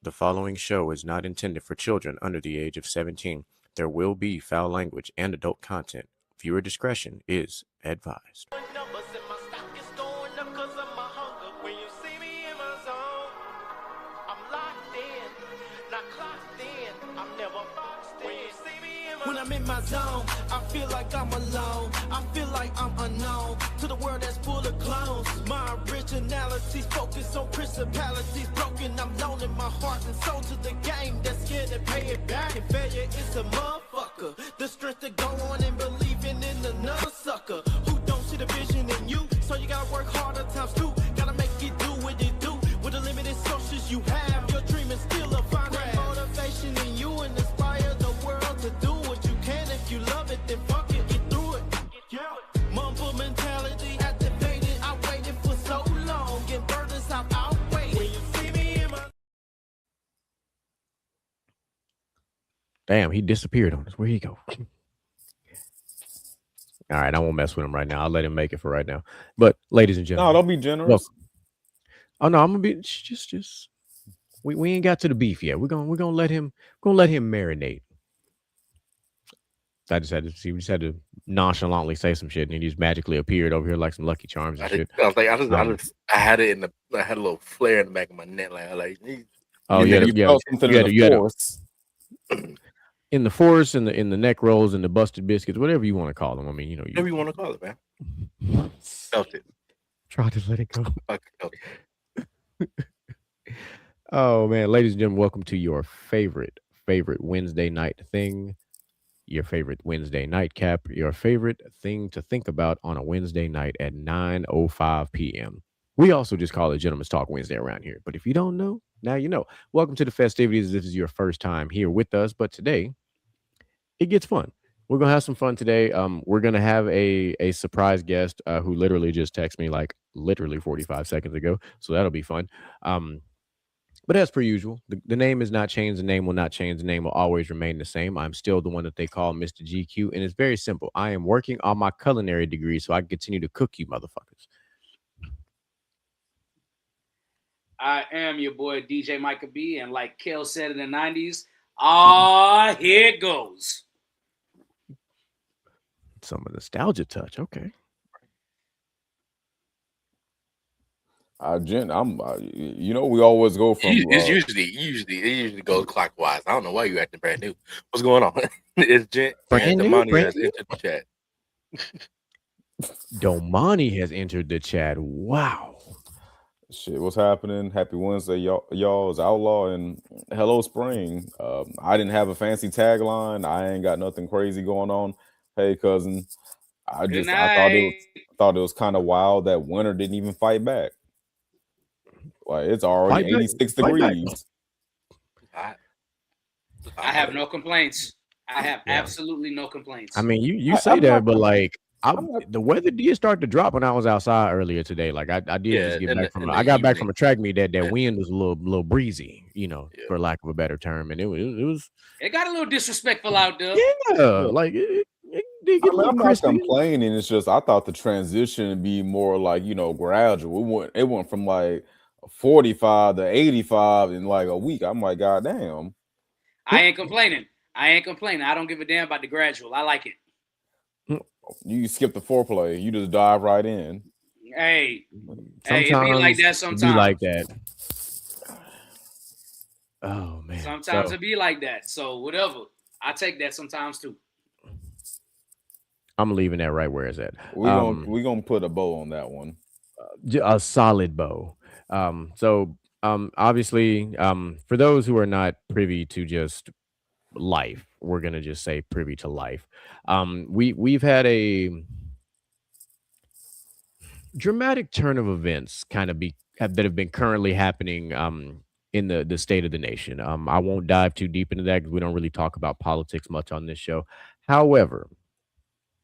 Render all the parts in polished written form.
The following show is not intended for children under the age of 17. There will be foul language and adult content. Viewer discretion is advised. Numbers in my stock is going up cause of my hunger. When you see me in my zone, I'm locked in, not clocked in. I'm never boxed in. When you see me in my When I'm in my zone, I feel like I'm alone. I feel like I'm unknown to the world that's full of clones. My originality's focused on principalities broken. I'm loaning my heart and soul to the game that's scared to pay it back. And failure is a motherfucker. The strength to go on and believing in another sucker who don't see the vision in you. So you gotta work harder times two. Gotta make it do what it do. With the limited sources you have, your dream is still a fine grab. Motivation in you and inspire the world to do what you can. If you love it, then fuck it, get through it. Yeah. Mumble mentality activated. I waited for so long. Get burdens I've outweighed. When you see me in my Damn, he disappeared on us. Where'd he go? All right, I won't mess with him right now. I'll let him make it for right now. But, ladies and No, gentlemen, don't be generous. welcome. Oh no, I'm gonna be just. We ain't got to the beef yet. We're gonna let him marinate. I just had to see. We just had to nonchalantly say some shit, and he just magically appeared over here like some Lucky Charms and shit. I had it in the, I had a little flare in the back of my neck, like Oh You yeah, think you felt something in the you had a, force. in the forest, in the neck rolls, and the busted biscuits, whatever you want to call them. I mean, whatever you want to call it, man. Felt it. Try to let it go. I felt it. Oh man, ladies and gentlemen, welcome to your favorite Wednesday night thing, your favorite Wednesday nightcap, your favorite thing to think about on a Wednesday night at 9:05 p.m. We also just call it Gentlemen's Talk Wednesday around here. But if you don't know, now you know. Welcome to the festivities. This is your first time here with us, but today it gets fun. We're gonna have some fun today. We're gonna have a surprise guest who literally just texted me like literally 45 seconds ago. So that'll be fun. But as per usual, the name is not changed. The name will not change. The name will always remain the same. I'm still the one that they call Mr. GQ, and it's very simple. I am working on my culinary degree so I can continue to cook you motherfuckers. I am your boy DJ Micah B, and like Kel said in the 90s, here it goes. Some nostalgia touch. Okay. Jen, we always go from. It usually goes clockwise. I don't know why you acting brand new. What's going on? It's Jen. Brand new, Damani brand has new? entered the chat. Domani has entered the chat. Wow. Shit, what's happening? Happy Wednesday, y'all. It's Outlaw and Hello Spring. I didn't have a fancy tagline. I ain't got nothing crazy going on. Hey, cousin. I thought it was kind of wild that winter didn't even fight back. Like it's already 86 degrees. I have no complaints. I have absolutely no complaints. I mean, you say that, but like the weather did start to drop when I was outside earlier today. Like I did just get back from I got back from a track meet that wind was a little breezy, for lack of a better term, and it was. It got a little disrespectful out there. Yeah, like it did get a little I'm crispy. not complaining. It's just I thought the transition would be more like gradual. It went from like 45 to 85 in like a week. I'm like, God damn. I ain't complaining. I don't give a damn about the gradual. I like it. You skip the foreplay. You just dive right in. Hey, sometimes it be like that. Sometimes it be like that. Oh man. Sometimes it be like that. So whatever. I take that sometimes too. I'm leaving that right where it's at. We're gonna put a bow on that one. A solid bow. Obviously, for those who are not privy to just life, we're gonna just say privy to life. We've had a dramatic turn of events that have been currently happening in the state of the nation. I won't dive too deep into that because we don't really talk about politics much on this show. However,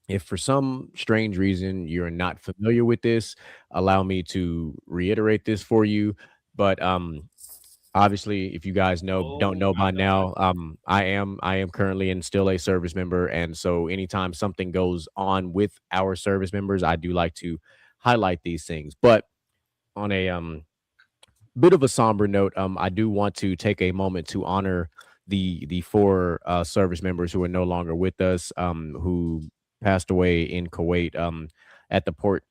if for some strange reason you're not familiar with this, allow me to reiterate this for you. But obviously, if you guys don't know by now, I am currently and still a service member, and so anytime something goes on with our service members, I do like to highlight these things. But on a bit of a somber note. I do want to take a moment to honor the four service members who are no longer with us, who passed away in Kuwait at the port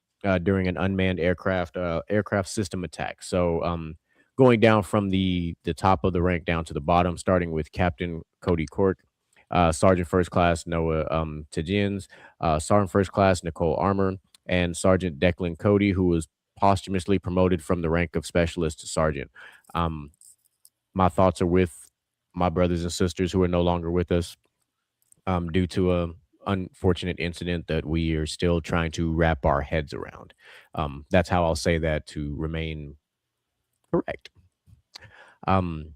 during an unmanned aircraft system attack. So going down from the top of the rank down to the bottom, starting with Captain Cody Cork, Sergeant First Class Noah Tajins, Sergeant First Class Nicole Armour, and Sergeant Declan Cody, who was posthumously promoted from the rank of specialist to sergeant. Um, my thoughts are with my brothers and sisters who are no longer with us due to a unfortunate incident that we are still trying to wrap our heads around. That's how I'll say that to remain correct. Um,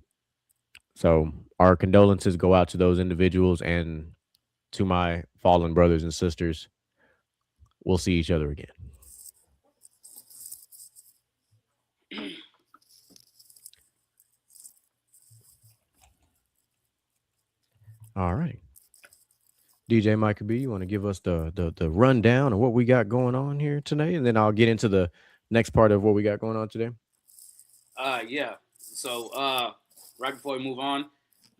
so our condolences go out to those individuals and to my fallen brothers and sisters. We'll see each other again. All right. DJ Micah B, you want to give us the rundown of what we got going on here today, and then I'll get into the next part of what we got going on today. Yeah. So right before we move on,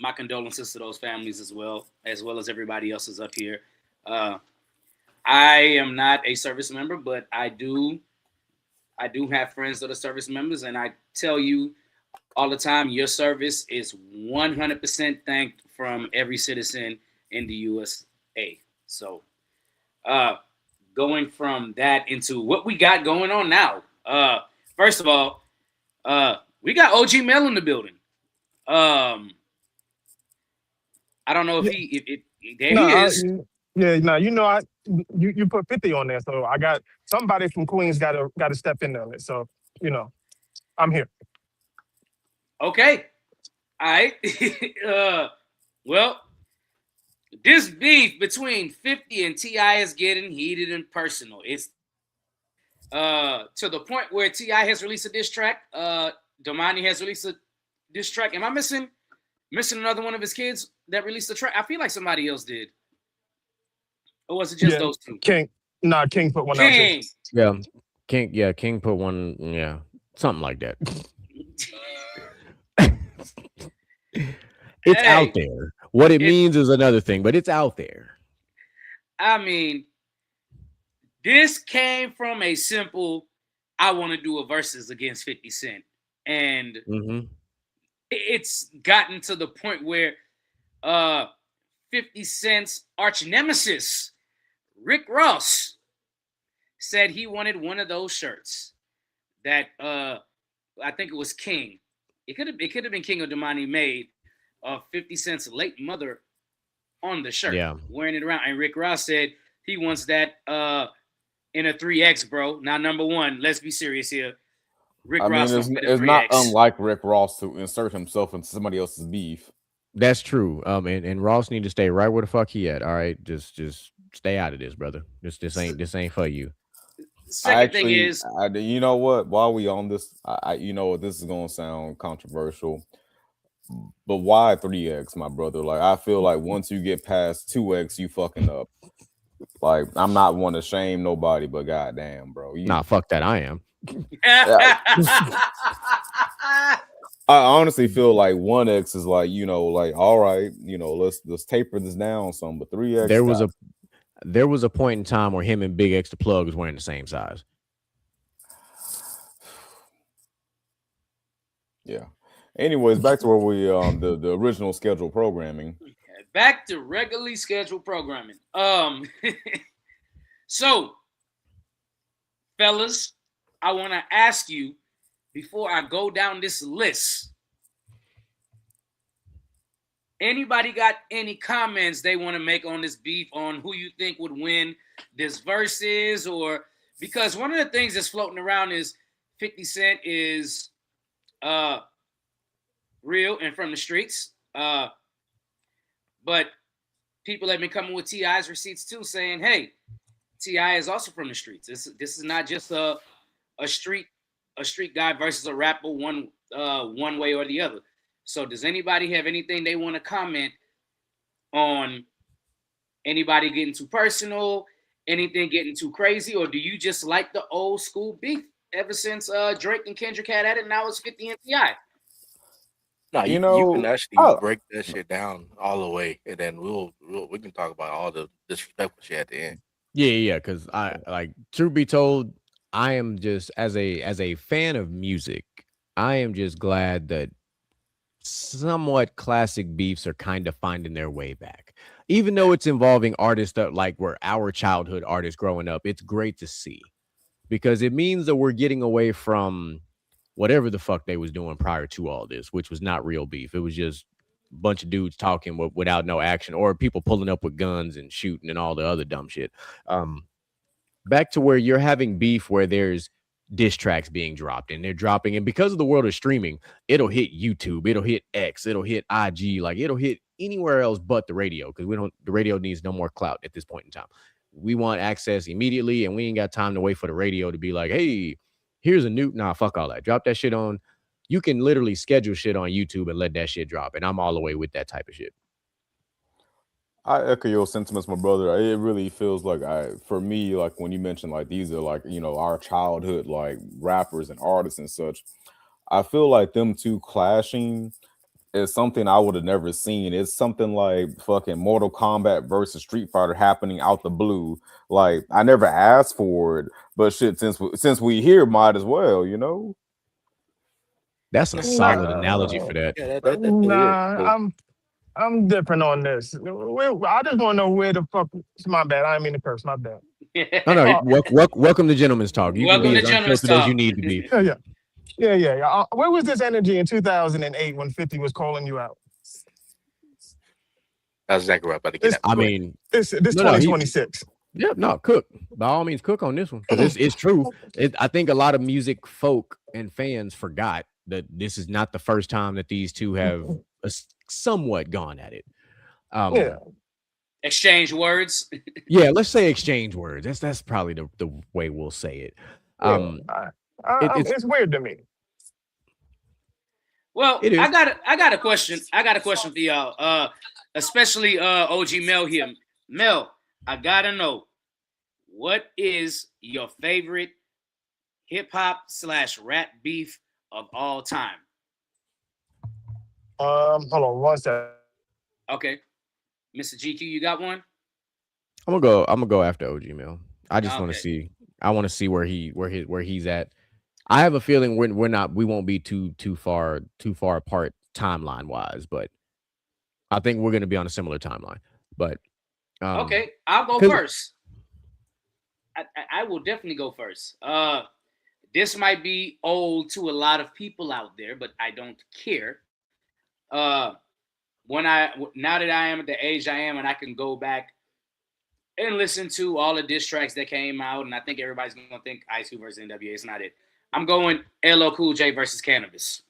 my condolences to those families as well as everybody else is up here. I am not a service member, but I do have friends that are service members, and I tell you all the time, your service is 100% thanked from every citizen in the USA. So going from that into what we got going on now. First of all, we got OG Mel in the building. I don't know if there he is. You put 50 on there, so I got somebody from Queens got to step in on it. So I'm here. Okay. All right. Well, this beef between 50 and T.I. is getting heated and personal. It's to the point where T.I. has released a diss track. Domani has released a diss track. Am I missing another one of his kids that released the track? I feel like somebody else did. Or was it just those two? King put one out there. King put one, something like that. It's out there. What it means is another thing, but it's out there. I mean, this came from a simple, I want to do a versus against 50 Cent. And it's gotten to the point where 50 Cent's arch nemesis, Rick Ross, said he wanted one of those shirts that I think it was King. It could have been King or Domani made 50 Cent's late mother on the shirt, wearing it around. And Rick Ross said he wants that in a 3X, bro. Now, number one, let's be serious here. Rick Ross it's not unlike Rick Ross to insert himself into somebody else's beef. That's true. And Ross need to stay right where the fuck he at. All right, just stay out of this, brother. This ain't for you. Second thing is, you know what? While we on this, this is gonna sound controversial, but why 3X, my brother? Like, I feel like once you get past 2X, you fucking up. Like, I'm not one to shame nobody, but goddamn, bro. Nah, fuck that. I am. I honestly feel like 1X is like, all right, let's taper this down some, but 3X. There was a point in time where him and Big X the Plug was wearing the same size. Yeah. Anyways, back to where we the original scheduled programming. Back to regularly scheduled programming. So, fellas, I want to ask you before I go down this list. Anybody got any comments they want to make on this beef, on who you think would win this versus? Or because one of the things that's floating around is 50 Cent is real and from the streets. But people have been coming with T.I.'s receipts too, saying, hey, T.I. is also from the streets. This is not just a street guy versus a rapper one way or the other. So does anybody have anything they want to comment on? Anybody getting too personal? Anything getting too crazy? Or do you just like the old school beef ever since Drake and Kendrick had at it. Now it's 50 and Ti. No, You you know, can actually I, break that shit down all the way, and then we can talk about all the disrespectful shit at the end. Yeah. Because I like, truth be told, I am just as a fan of music, I am just glad that somewhat classic beefs are kind of finding their way back. Even though it's involving artists that like were our childhood artists growing up, it's great to see because it means that we're getting away from whatever the fuck they was doing prior to all this, which was not real beef. It was just a bunch of dudes talking without no action or people pulling up with guns and shooting and all the other dumb shit. Back to where you're having beef where there's diss tracks being dropped and they're dropping, and because of the world of streaming, it'll hit YouTube, it'll hit X, it'll hit IG, like it'll hit anywhere else but the radio because the radio needs no more clout at this point in time. We want access immediately, and we ain't got time to wait for the radio to be like, hey, here's a new. Nah, fuck all that. Drop that shit on. You can literally schedule shit on YouTube and let that shit drop, and I'm all the way with that type of shit. I echo your sentiments, my brother. It really feels like for me, like when you mentioned like these are like, our childhood like rappers and artists and such. I feel like them two clashing is something I would have never seen. It's something like fucking Mortal Kombat versus Street Fighter happening out the blue. Like I never asked for it, but shit, since we here, might as well, That's a solid analogy for that. Yeah, that really Nah, is. I'm different on this. I just want to know where the fuck. It's my bad. I didn't mean to curse. My bad. No, welcome to Gentleman's Talk. You Welcome can be to as Gentleman's unfiltered as Talk. you need to be. Yeah. Where was this energy in 2008 when 50 was calling you out? That's exactly right. About to get This, at. I mean, this no, he- 2026. yeah, no, cook. By all means, cook on this one. 'Cause it's true. I think a lot of music folk and fans forgot that this is not the first time that these two have somewhat gone at it. Yeah. Exchange words. Yeah, let's say exchange words. That's probably the way we'll say it. It's weird to me. Well, It is. I got a question. I got a question for y'all. Especially OG Mel here. Mel, I gotta know, what is your favorite hip hop / rap beef of all time? Hold on one second. Okay, Mr. GQ, you got one? I'm gonna go after OG Mill. I just want to Okay. see. I want to see where he's at. I have a feeling we won't be too far apart timeline wise, but I think we're gonna be on a similar timeline. But Okay, I'll go 'cause- first. I will definitely go first. This might be old to a lot of people out there, but I don't care. Now that I am at the age I am, and I can go back and listen to all the diss tracks that came out, and I think everybody's gonna think Ice Cube versus NWA. It's not it. I'm going LL Cool J versus Cannabis.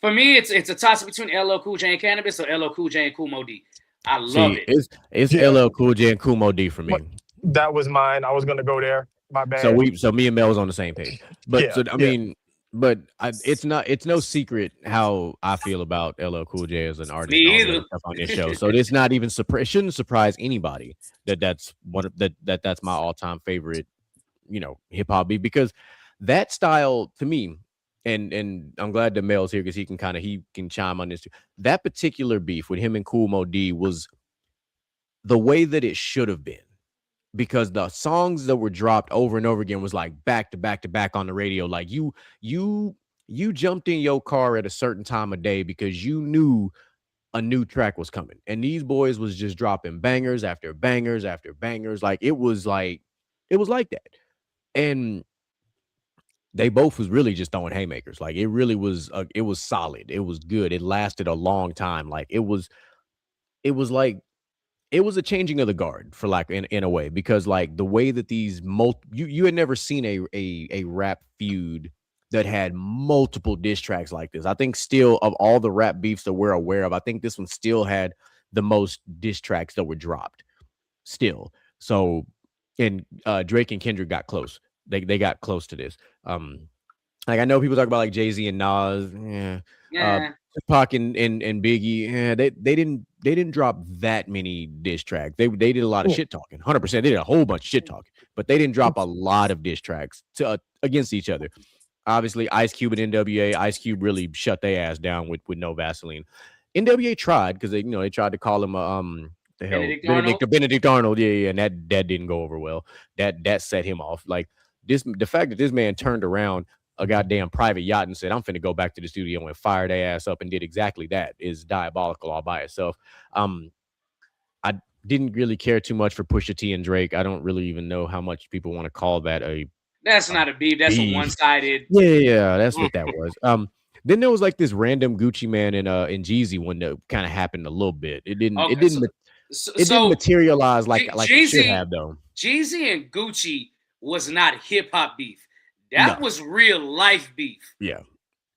For me, it's a toss between LL Cool J and Cannabis or LL Cool J and Kool Moe Dee. I love it. It's Yeah. LL Cool J and Kool Moe Dee for me. That was mine. I was gonna go there. My bad. So me and Mel was on the same page. But Yeah, I mean, it's no secret how I feel about LL Cool J as an artist. Me and all the either. other stuff on this show. So it's not even it shouldn't surprise anybody that's that's my all-time favorite, hip hop beat, because that style to me, and I'm glad that Mel's here because he can chime on this too. That particular beef with him and Kool Moe Dee was the way that it should have been, because the songs that were dropped over and over again was like back to back to back on the radio. Like you jumped in your car at a certain time of day because you knew a new track was coming, and these boys was just dropping bangers after bangers after bangers. Like it was like that, and they both was really just throwing haymakers. Like it really was. It was solid. It was good. It lasted a long time. Like it was like. It was a changing of the guard, for like in a way, because like the way that these you had never seen a rap feud that had multiple diss tracks like this. I think still of all the rap beefs that we're aware of, I think this one still had the most diss tracks that were dropped still. So, and Drake and Kendrick got close. They got close to this. Like I know people talk about like Jay-Z and Nas. Yeah. Yeah. Tupac and Biggie, they didn't drop that many diss tracks. They did a lot of Yeah. shit talking. 100%. They did a whole bunch of shit talking, but they didn't drop a lot of diss tracks to against each other. Obviously, Ice Cube and NWA. Ice Cube really shut their ass down with no Vaseline. NWA tried because they tried to call him the hell Benedict Arnold. Yeah, and that didn't go over well. That set him off. Like the fact that this man turned around a goddamn private yacht and said, I'm finna go back to the studio and fire their ass up and did exactly that is diabolical all by itself. I didn't really care too much for Pusha T and Drake. I don't really even know how much people want to call that That's not a beef. That's beef. a one-sided. Yeah, that's what that was. Then there was like this random Gucci Man and Jeezy one that kind of happened a little bit. It didn't didn't materialize like it should have though. Jeezy and Gucci was not hip hop beef. That was real life beef. Yeah.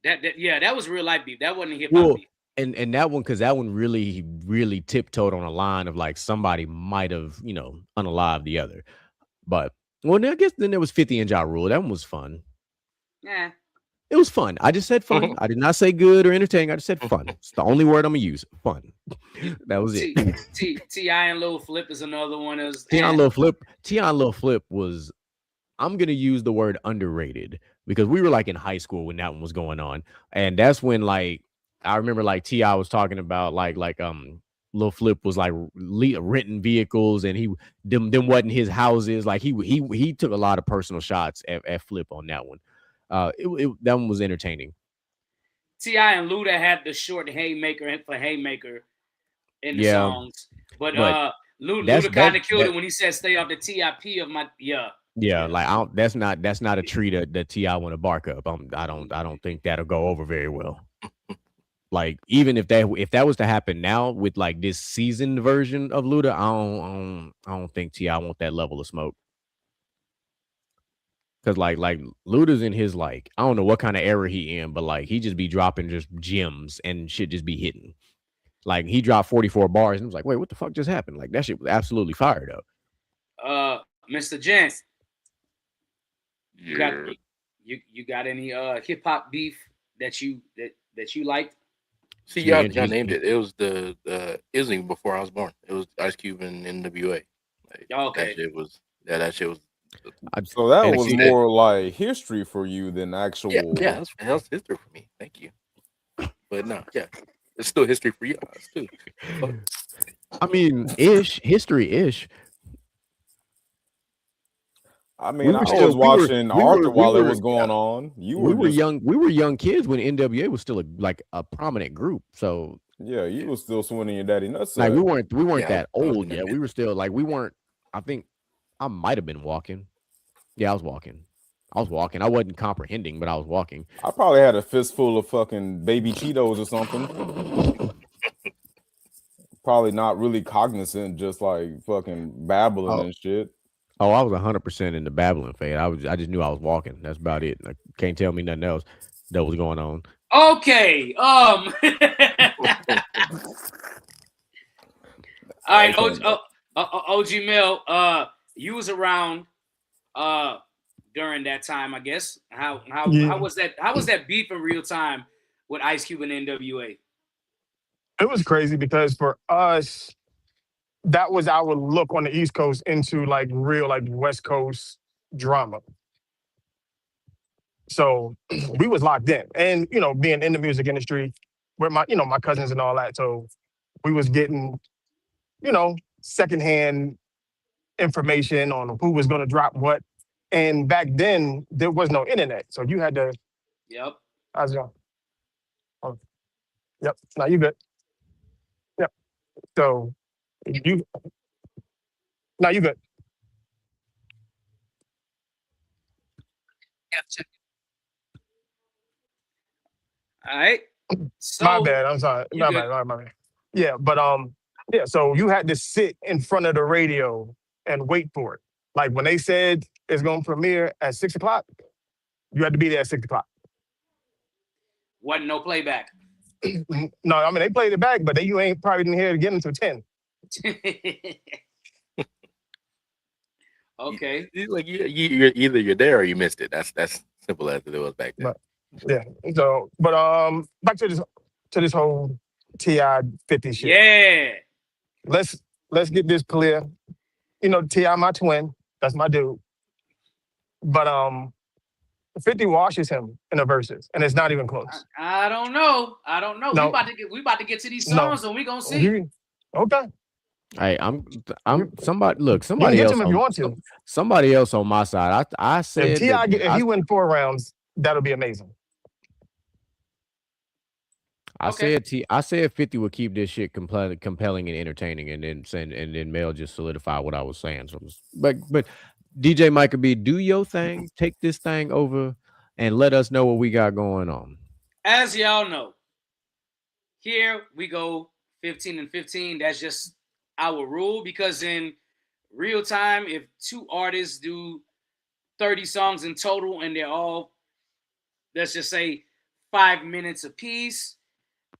That was real life beef. That wasn't hip hop beef. And that one, because that one really tiptoed on a line of like somebody might have, unalived the other. But I guess then there was 50 and Ja Rule. That one was fun. Yeah. It was fun. I just said fun. I did not say good or entertaining. I just said fun. It's the only word I'm gonna use. Fun. That was it. T.I. and Lil Flip is another one. T.I. and Lil Flip was, I'm gonna use the word underrated because we were like in high school when that one was going on. And that's when like I remember like T.I. was talking about like Lil Flip was like renting vehicles and them wasn't his houses. Like he took a lot of personal shots at Flip on that one. That one was entertaining. T.I. and Luda had the short haymaker in the songs, but Luda kind of killed it when he said "Stay off the TIP of my." Yeah, like that's not a tree that T.I. want to bark up. I don't think that'll go over very well. Like even if that was to happen now with like this seasoned version of Luda, I don't think T.I. want that level of smoke. Cause like Luda's in his like I don't know what kind of era he in, but like he just be dropping just gems and shit just be hitting. Like he dropped 44 bars and was like, wait, what the fuck just happened? Like that shit was absolutely fired up. Mr. Jens, you got any hip hop beef that you liked? See, y'all named it. It was the it was even before I was born. It was Ice Cube and NWA. Like, okay, that shit was. So that was more like history for you than actual. Yeah, that's history for me. Thank you. But no, it's still history for you guys too. I mean, history-ish. I mean, I was watching Arthur while it was going on. We were young kids when NWA was still a prominent group. So yeah, you were still swinging your daddy nuts. Like we weren't that old yet. We were still like we weren't. I think I might have been walking. Yeah, I was walking. I wasn't comprehending, but I was walking. I probably had a fistful of fucking baby Cheetos or something. Probably not really cognizant, just like fucking babbling and shit. Oh, I was 100% in the babbling phase. I just knew I was walking. That's about it. Like, can't tell me nothing else that was going on. Okay. All right, OG Mel, you was around during that time, I guess. How was that? How was that beef in real time with Ice Cube and NWA? It was crazy because for us, that was our look on the East Coast into like real like West Coast drama. So we was locked in, and being in the music industry with my my cousins and all that. So we was getting secondhand information on who was going to drop what. And back then there was no internet, so you had to. Yep. How's it going? Oh. Yep. No, you good. Yep. So you good. Gotcha. All right. So, my bad. I'm sorry. My bad. Yeah, but so you had to sit in front of the radio and wait for it. Like when they said it's going to premiere at 6:00, you had to be there at 6:00. Wasn't no playback. No, I mean they played it back, but you ain't probably didn't hear it again until 10. Okay. Like you're either you're there or you missed it. That's simple as it was back then. But, yeah. So, but back to this to this whole T.I. 50 shit. Yeah. Let's get this clear. You know, T.I. my twin. That's my dude. But 50 washes him in the verses, and it's not even close. I don't know. No. We about to get to these No. songs, and we gonna see. Okay. Hey, I'm somebody. Look, You can somebody get else. to him if you want to. Somebody else on my side. I said If T.I. that- if he win 4 rounds, that'll be amazing. Okay. I said 50 would keep this shit compelling and entertaining, and then Mel just solidified what I was saying. So, but DJ Micah B, do your thing, take this thing over, and let us know what we got going on. As y'all know, here we go 15 and 15. That's just our rule, because in real time, if 2 artists do 30 songs in total and they're all, let's just say, 5 minutes apiece,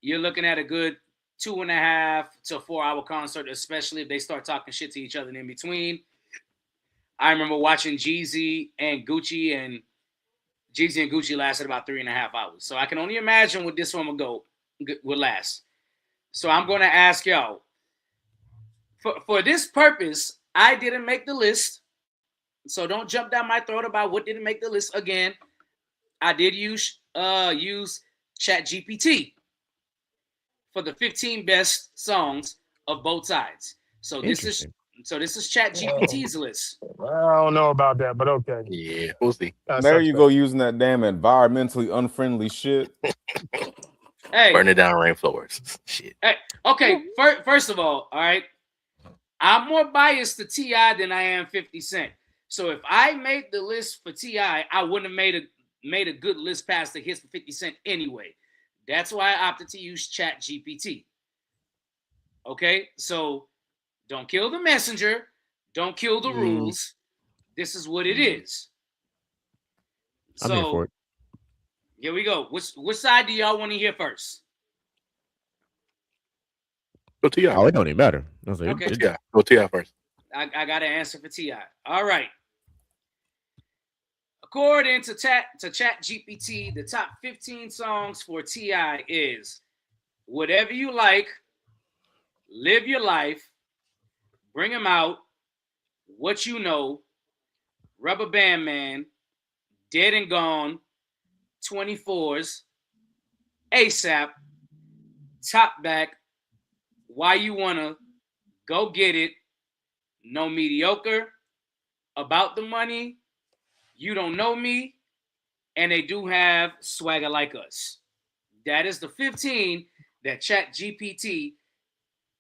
you're looking at a good 2.5 to 4 hour concert, especially if they start talking shit to each other in between. I remember watching Jeezy and Gucci, and Jeezy and Gucci lasted about 3.5 hours. So I can only imagine what this one will last. So I'm going to ask y'all, for this purpose, I didn't make the list. So don't jump down my throat about what didn't make the list. Again, I did use ChatGPT for the 15 best songs of both sides. So this is ChatGPT's list. I don't know about that, but okay. Yeah, we'll see. There you go, using that damn environmentally unfriendly shit. Hey, Burn it down, rainflowers. Shit. hey, okay. First of all right, I'm more biased to T.I. than I am 50 Cent. So if I made the list for T.I., I wouldn't have made a good list past the hits for 50 Cent anyway. That's why I opted to use ChatGPT. Okay, so don't kill the messenger. Don't kill the rules. This is what it is. I'm here for it. Here we go. Which side do y'all want to hear first? Go T.I. Oh, it don't even matter. Okay. Go T.I. first. I got an answer for T.I. All right. According to ChatGPT, the top 15 songs for T.I. is Whatever You Like, Live Your Life, Bring 'Em Out, What You Know, Rubber Band Man, Dead and Gone, 24s, ASAP, Top Back, Why You Wanna, Go Get It, No Mediocre, About the Money, You Don't Know Me, and they do have Swagger Like Us. That is the 15 that ChatGPT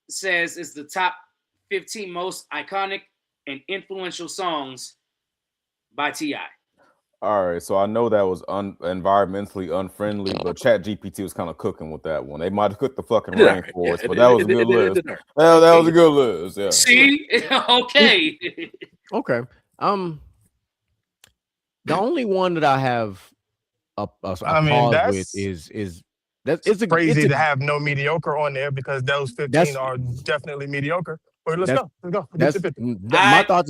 says is the top 15 most iconic and influential songs by T.I. All right, so I know that was environmentally unfriendly, but ChatGPT was kind of cooking with that one. They might have cooked the fucking rainforest, but that was a good list. That was a good list. Yeah. See? Okay. Okay. The only one that I have a pause with is that it's crazy to have No Mediocre on there, because those 15 are definitely mediocre. But let's go. My thoughts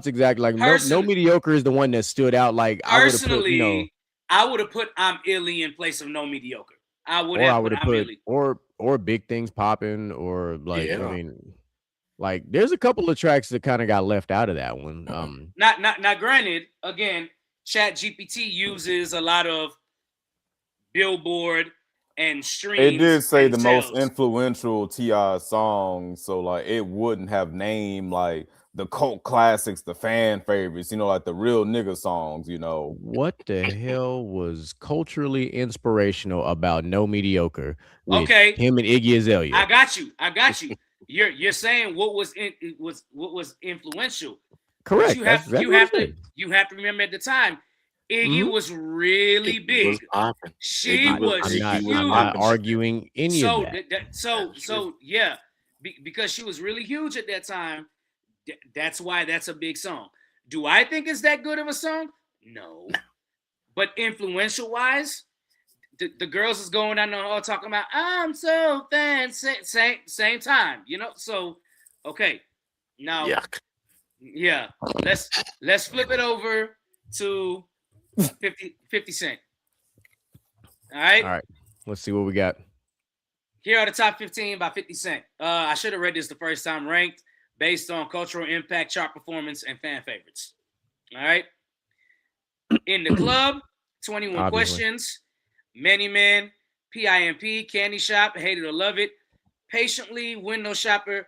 exactly. Like no mediocre is the one that stood out. Like personally, I would have put I'm Illy in place of No Mediocre. I would have put or Big Things Popping, or like I mean, like there's a couple of tracks that kind of got left out of that one. Not granted, again, ChatGPT uses a lot of Billboard and streams. It did say the most influential T.I. songs, so like it wouldn't have named like the cult classics, the fan favorites, like the real nigga songs, What the hell was culturally inspirational about No Mediocre with him and Iggy Azalea? I got you. You're saying what was influential. Correct. You have to remember at the time, Iggy was really big. She was huge. I'm not arguing any of that. So because she was really huge at that time, that's why that's a big song. Do I think it's that good of a song? No. But influential wise, the girls is going down the hall talking about I'm so fancy, same time, So okay, now let's flip it over to 50 Cent. All right. Let's see what we got. Here are the top 15 by 50 Cent. I should have read this the first time. Ranked based on cultural impact, chart performance, and fan favorites. All right. In the Club, 21 Obviously. Questions, Many Men, PIMP, Candy Shop, Hate It or Love It, Patiently, Window Shopper,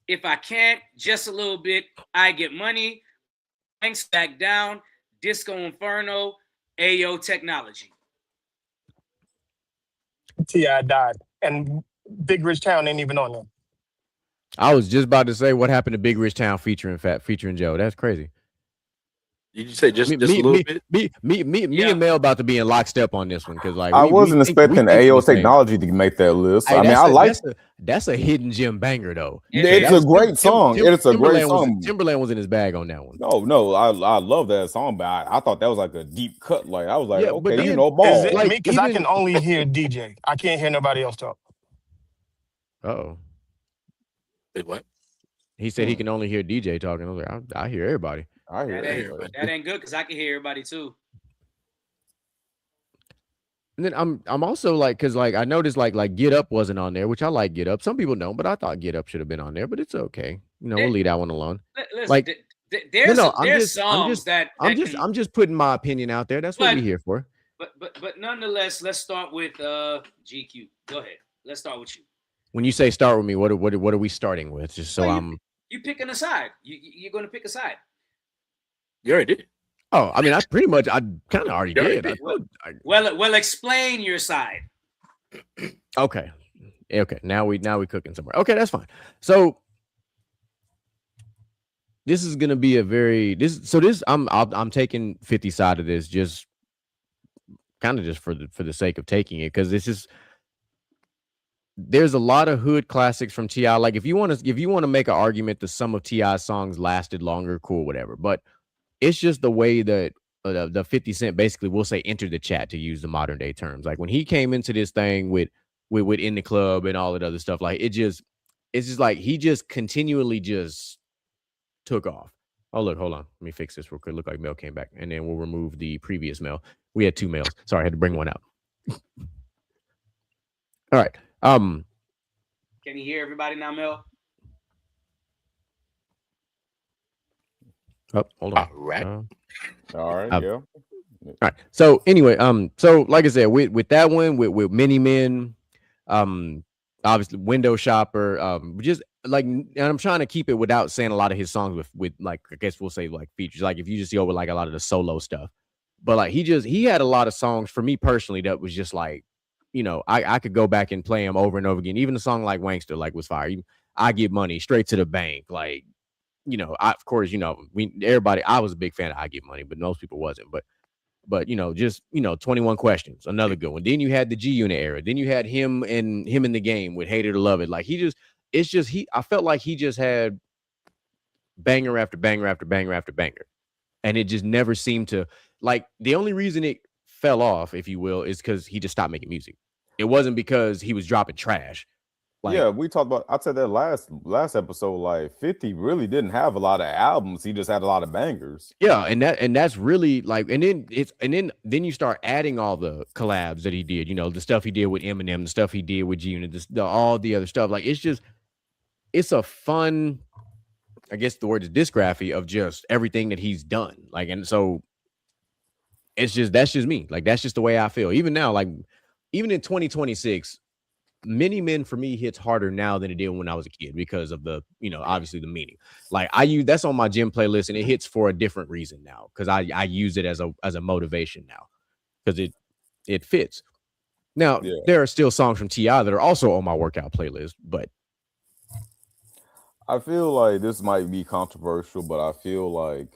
If I Can't, Just a Little Bit, I Get Money, Banks Back Down, Disco Inferno, Ayo Technology. T.I. died. And Big Rich Town ain't even on there. I was just about to say what happened to Big Rich Town featuring Joe. That's crazy. Did you say just a me, little bit? Me and Mel about to be in lockstep on this one because like I wasn't expecting AO Technology. Technology to make that list. Hey, I mean, I like that's a hidden gem banger though. it's a great song. It's a great song. Timberland was in his bag on that one. No, I love that song, but I thought that was like a deep cut. Like I was like, Yeah, but okay, then- ball. Is it Like, me? Because I even- can only hear DJ. I can't hear nobody else talk. Oh, Wait, what? he said he can only hear DJ talking. I was like, I hear everybody. I hear That ain't good because I can hear everybody too. And then I'm also like, cause like I noticed like Get Up wasn't on there, which I like Get Up. Some people don't, but I thought Get Up should have been on there. But it's okay. We'll leave that one alone. Listen, Like- there's I'm there's just- I'm songs just- that I'm just putting my opinion out there. That's what But- we're here for. but nonetheless, let's start with GQ. Go ahead. Let's start with you. When you say start with me, what are we starting with? Just so Well, I'm. You picking a side. You're going to pick a side. You already did. Oh, I mean, I kind of already You already did. did. Well, explain your side. Okay. Now we cooking somewhere. Okay, that's fine. So this is gonna be I'm taking 50 side of this just kind of just for the sake of taking it because there's a lot of hood classics from T.I. Like if you want to make an argument that some of T.I.'s songs lasted longer, cool, whatever. But it's just the way that the 50 Cent basically will say entered the chat, to use the modern day terms. Like when he came into this thing with In the Club and all that other stuff, like it's just like he just continually just took off. Oh look, hold on, let me fix this real quick. Look like Mel came back, and then we'll remove the previous Mel. We had two Mels. Sorry, I had to bring one out. All right. Can you hear everybody now, Mel? Oh, hold on. All right. All right, Uh, yeah. All right. So anyway, so like I said, with that one, with Many Men, obviously Window Shopper, just like, and I'm trying to keep it without saying a lot of his songs with like, I guess we'll say like features. Like if you just go with like a lot of the solo stuff, but like he had a lot of songs for me personally that was just like, I could go back and play them over and over again. Even a song like Wankster, like was fire. I Get Money, Straight to the Bank, like. Of course, everybody, I was a big fan of I Get Money, but most people wasn't. But 21 Questions, another good one. Then you had the G Unit era. Then you had him in the Game with Hate It or Love It. Like I felt like he just had banger after banger after banger after banger. And it just never seemed to, like, the only reason it fell off, if you will, is because he just stopped making music. It wasn't because he was dropping trash. Like, yeah, we talked about. I said that last episode. Like 50 really didn't have a lot of albums. He just had a lot of bangers. Yeah, and that's really like, and then you start adding all the collabs that he did. The stuff he did with Eminem, the stuff he did with G Unit, all the other stuff. Like it's a fun, I guess the word is discography of just everything that he's done. Like, and so that's just me. Like that's just the way I feel. Even now, like even in 2026. Many Men for me hits harder now than it did when I was a kid because of the, obviously the meaning. Like that's on my gym playlist and it hits for a different reason now because I use it as a motivation now because it fits. Now there are still songs from T.I. that are also on my workout playlist, but I feel like this might be controversial, but I feel like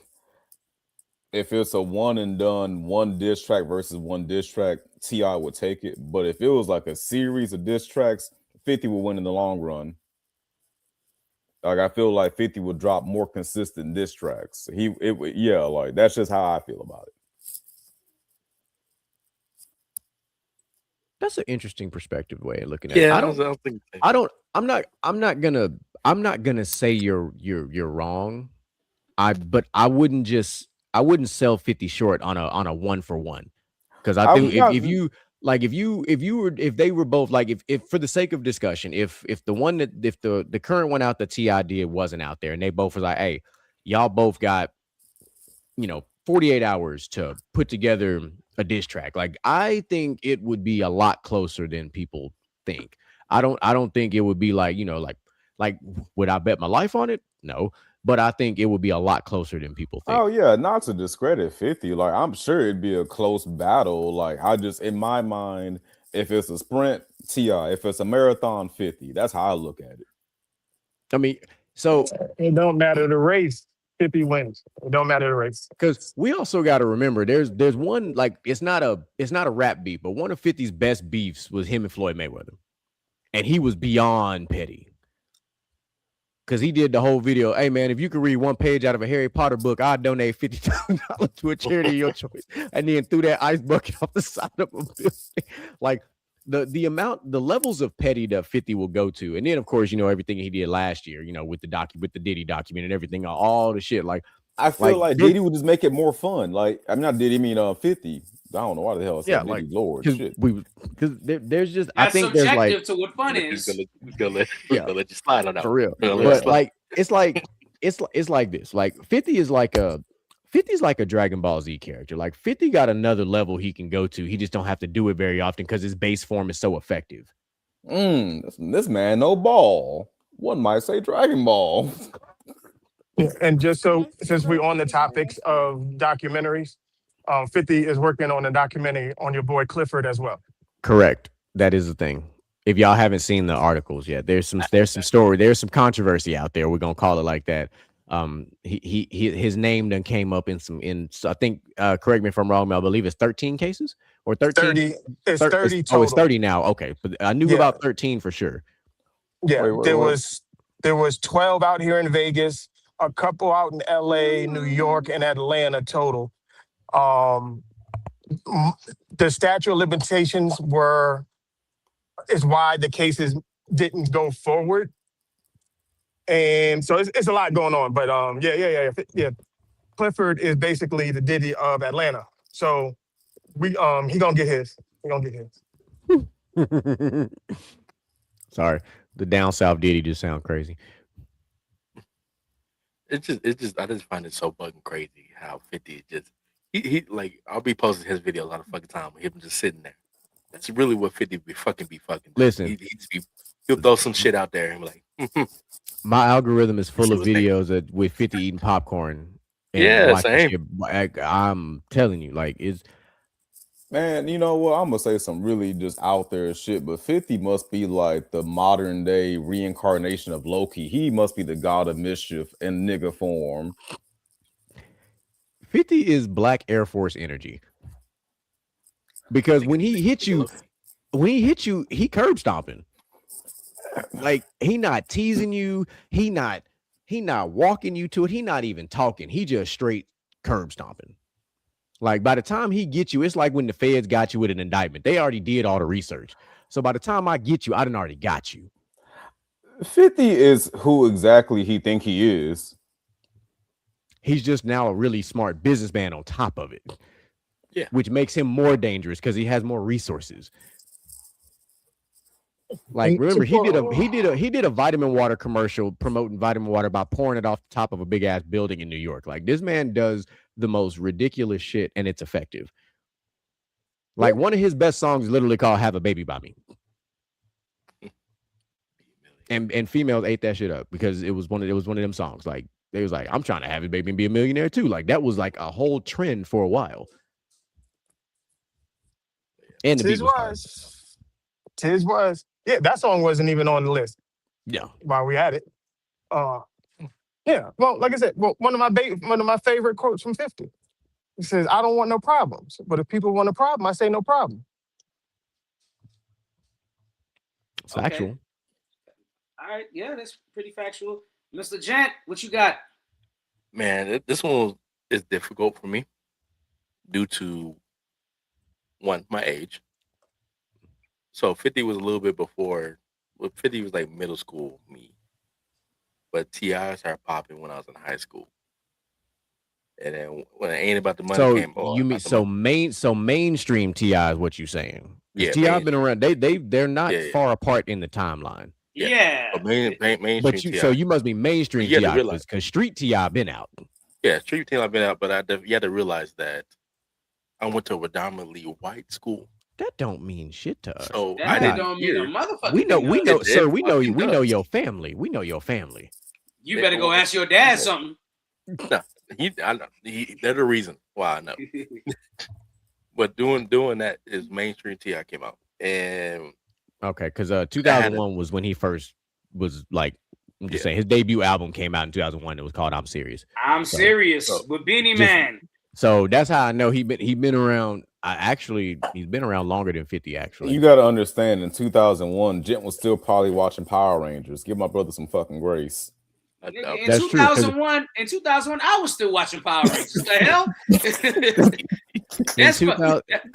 if it's a one and done, one diss track versus one diss track, T.I. would take it. But if it was like a series of diss tracks, 50 would win in the long run. Like I feel like 50 would drop more consistent diss tracks. Like that's just how I feel about it. that's an interesting perspective way of looking at it. I'm not gonna say you're wrong. But I wouldn't sell 50 short on a 1-for-1 because I think if you like if they were both like if for the sake of discussion, if the current one out that T.I. did wasn't out there and they both was like, hey, y'all both got 48 hours to put together a diss track, like I think it would be a lot closer than people think. I don't think it would be like like would I bet my life on it? No, but I think it would be a lot closer than people think. Oh yeah, not to discredit 50. Like I'm sure it'd be a close battle. Like I just in my mind, if it's a sprint, T.I. If it's a marathon, 50. That's how I look at it. I mean, so It don't matter the race. 50 wins. It don't matter the race. because we also got to remember there's one, like it's not a rap beef, but one of 50's best beefs was him and Floyd Mayweather, and he was beyond petty. Because he did the whole video. Hey man, if you could read one page out of a Harry Potter book, I'd donate $50,000 to a charity of your choice. And then threw that ice bucket off the side of a building. Like the levels of petty that 50 will go to. And then of course, everything he did last year, with the Diddy document and everything, all the shit. Like I feel like Diddy would just make it more fun. Like I'm not Diddy, I mean 50. I don't know why the hell I said Diddy, Lord. Shit. Because there's just That's I think there's like to what fun is. He's gonna let you slide on that for real. But like it's like this. Like 50 is like a Dragon Ball Z character. Like 50 got another level he can go to. He just don't have to do it very often because his base form is so effective. This man no ball. One might say Dragon Ball. And just so, since we're on the topics of documentaries, 50 is working on a documentary on your boy Clifford as well. Correct. That is the thing. If y'all haven't seen the articles yet, there's some story, there's some controversy out there. We're gonna call it like that. His name done came up in so I think correct me if I'm wrong, I believe it's 13 cases or 13. 30. It's 30 total. Oh, it's 30 now. Okay, but I knew about 13 for sure. Yeah, there was 12 out here in Vegas, a couple out in LA, New York, and Atlanta total. The statute of limitations is why the cases didn't go forward. And so it's a lot going on. But yeah. Clifford is basically the Diddy of Atlanta. So he gonna get his. He gonna get his. Sorry. The down south Diddy just sound crazy. I just find it so fucking crazy how 50 just he like I'll be posting his videos all the fucking time with him just sitting there. That's really what 50 be fucking. Listen, he'll throw some shit out there and be like, my algorithm is full of videos with 50 eating popcorn. Yeah, same. Shit. I'm telling you, like it's. Man, you know what? I'm gonna say some really just out there shit, but 50 must be like the modern day reincarnation of Loki. He must be the god of mischief in nigga form. 50 is Black Air Force energy. Because when he hit you, he curb stomping. Like he not teasing you, he not walking you to it, he not even talking. He just straight curb stomping. Like by the time he gets you, it's like when the feds got you with an indictment. They already did all the research. So by the time I get you, I done already got you. 50 is who exactly he think he is. He's just now a really smart businessman on top of it. Yeah. Which makes him more dangerous because he has more resources. Like remember, he did a vitamin water commercial promoting vitamin water by pouring it off the top of a big ass building in New York. Like this man does the most ridiculous shit and it's effective. Like one of his best songs is literally called "Have a Baby by Me." And females ate that shit up because it was one of them songs. Like they was like, I'm trying to have a baby and be a millionaire too. Like that was like a whole trend for a while. And the beat Tis was. Yeah, that song wasn't even on the list. Yeah. While we had it. Yeah. Well, like I said, one of my favorite quotes from 50. He says, I don't want no problems. But if people want a problem, I say no problem. It's factual. All right, yeah, that's pretty factual. Mr. Gent, what you got? Man, this one is difficult for me due to one, my age. So 50 was a little bit before. Well, 50 was like middle school me, but T.I. started popping when I was in high school. And then when Ain't About the Money So came, you mean mainstream T.I. is what you're saying? Yeah, T.I. been around. They're not Yeah. far apart in the timeline. Yeah. But mainstream But you must be mainstream You have to T.I. realize- because street T.I. been out. Yeah, street team I've been out, but you had to realize that I went to a predominantly white school. That don't mean shit to us. So That I didn't don't mean a hear. motherfucker. we know, It sir. We know you. fucking We know does. your family. We know your family. You better go ask your dad something. They're the reason why I know. But doing that is mainstream T.I. came out, and Okay, because 2001 was when he first was like. I'm just saying his debut album came out in 2001. It was called "I'm Serious." I'm serious with Beanie Man. So that's how I know he been around. He's been around longer than 50. Actually, You got to understand, in 2001, Gent was still probably watching Power Rangers. Give my brother some fucking grace. Nigga, in That's true, 2001, I was still watching Power Rangers. The hell?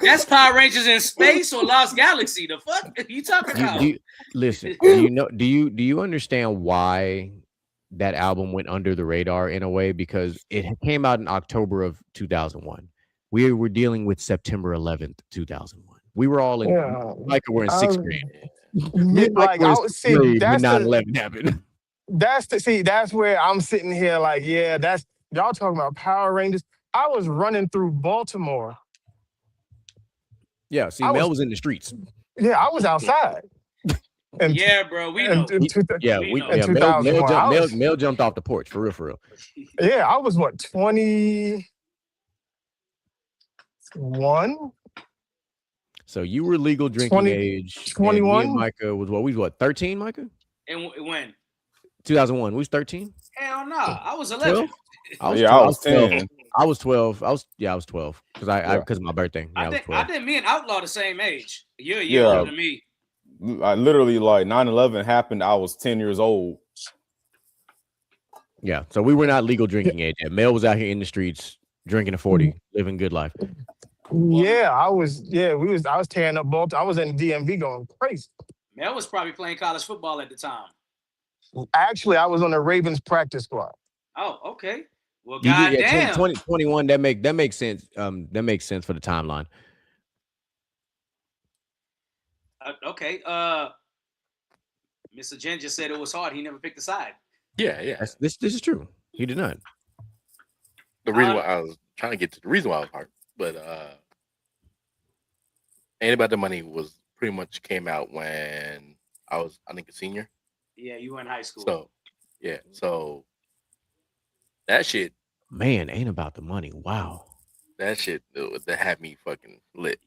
That's Power Rangers in space or Lost Galaxy. The fuck are you talking about? Listen, do you understand why that album went under the radar in a way? Because it came out in October of 2001. We were dealing with September 11th, 2001. We were all in we're in sixth grade. Like, I would see when that's 9/11 happened. That's where I'm sitting here like, yeah, that's y'all talking about Power Rangers. I was running through Baltimore. Yeah, see, I Mel was in the streets. Yeah, I was outside. And Yeah, bro, we know. Mel jumped off the porch for real. Yeah, I was what, 21? So you were legal drinking age. 21? And Micah was what? We was 13, Micah? And when? 2001. We was 13. Hell no, I was 11. I was 10. I was 12. I was 12 because because of my birthday. Yeah, I was 12. think me and Outlaw the same age. You're a Yeah. year older than me. I literally, like, 9/11 happened. I was 10 years old. Yeah, so we were not legal drinking age yet. Mel was out here in the streets drinking a 40, living good life. Yeah, I was tearing up Baltimore. I was in DMV going crazy. Mel was probably playing college football at the time. Actually, I was on the Ravens practice squad. Oh, okay. Well, You did- goddamn. 2021. That makes sense. That makes sense for the timeline. Okay. Mr. Jen just said it was hard. He never picked a side. Yeah. This is true. He did not. The reason why I was trying to get to the reason why I was hard, but Ain't About the Money was pretty much came out when I was, I think, a senior. Yeah, you were in high school. So so that shit, Man, Ain't About the Money. Wow. that shit that had me fucking lit.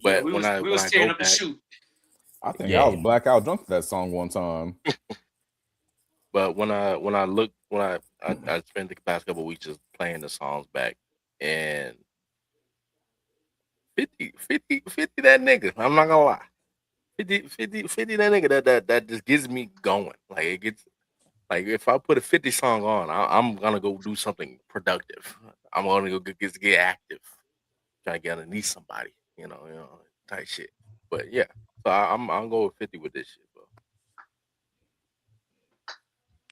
But we when was I tearing go up the back, shoot. I think Yeah. I was blackout drunk to that song one time. but when I spent the past couple of weeks just playing the songs back, and 50 that nigga, I'm not gonna lie. 50 that nigga that just gets me going. Like, it gets, like, if I put a 50 song on, I'm gonna go do something productive. I'm gonna go get active, try to get underneath somebody, you know, type shit. But yeah, so I'm going with 50 with this shit, bro.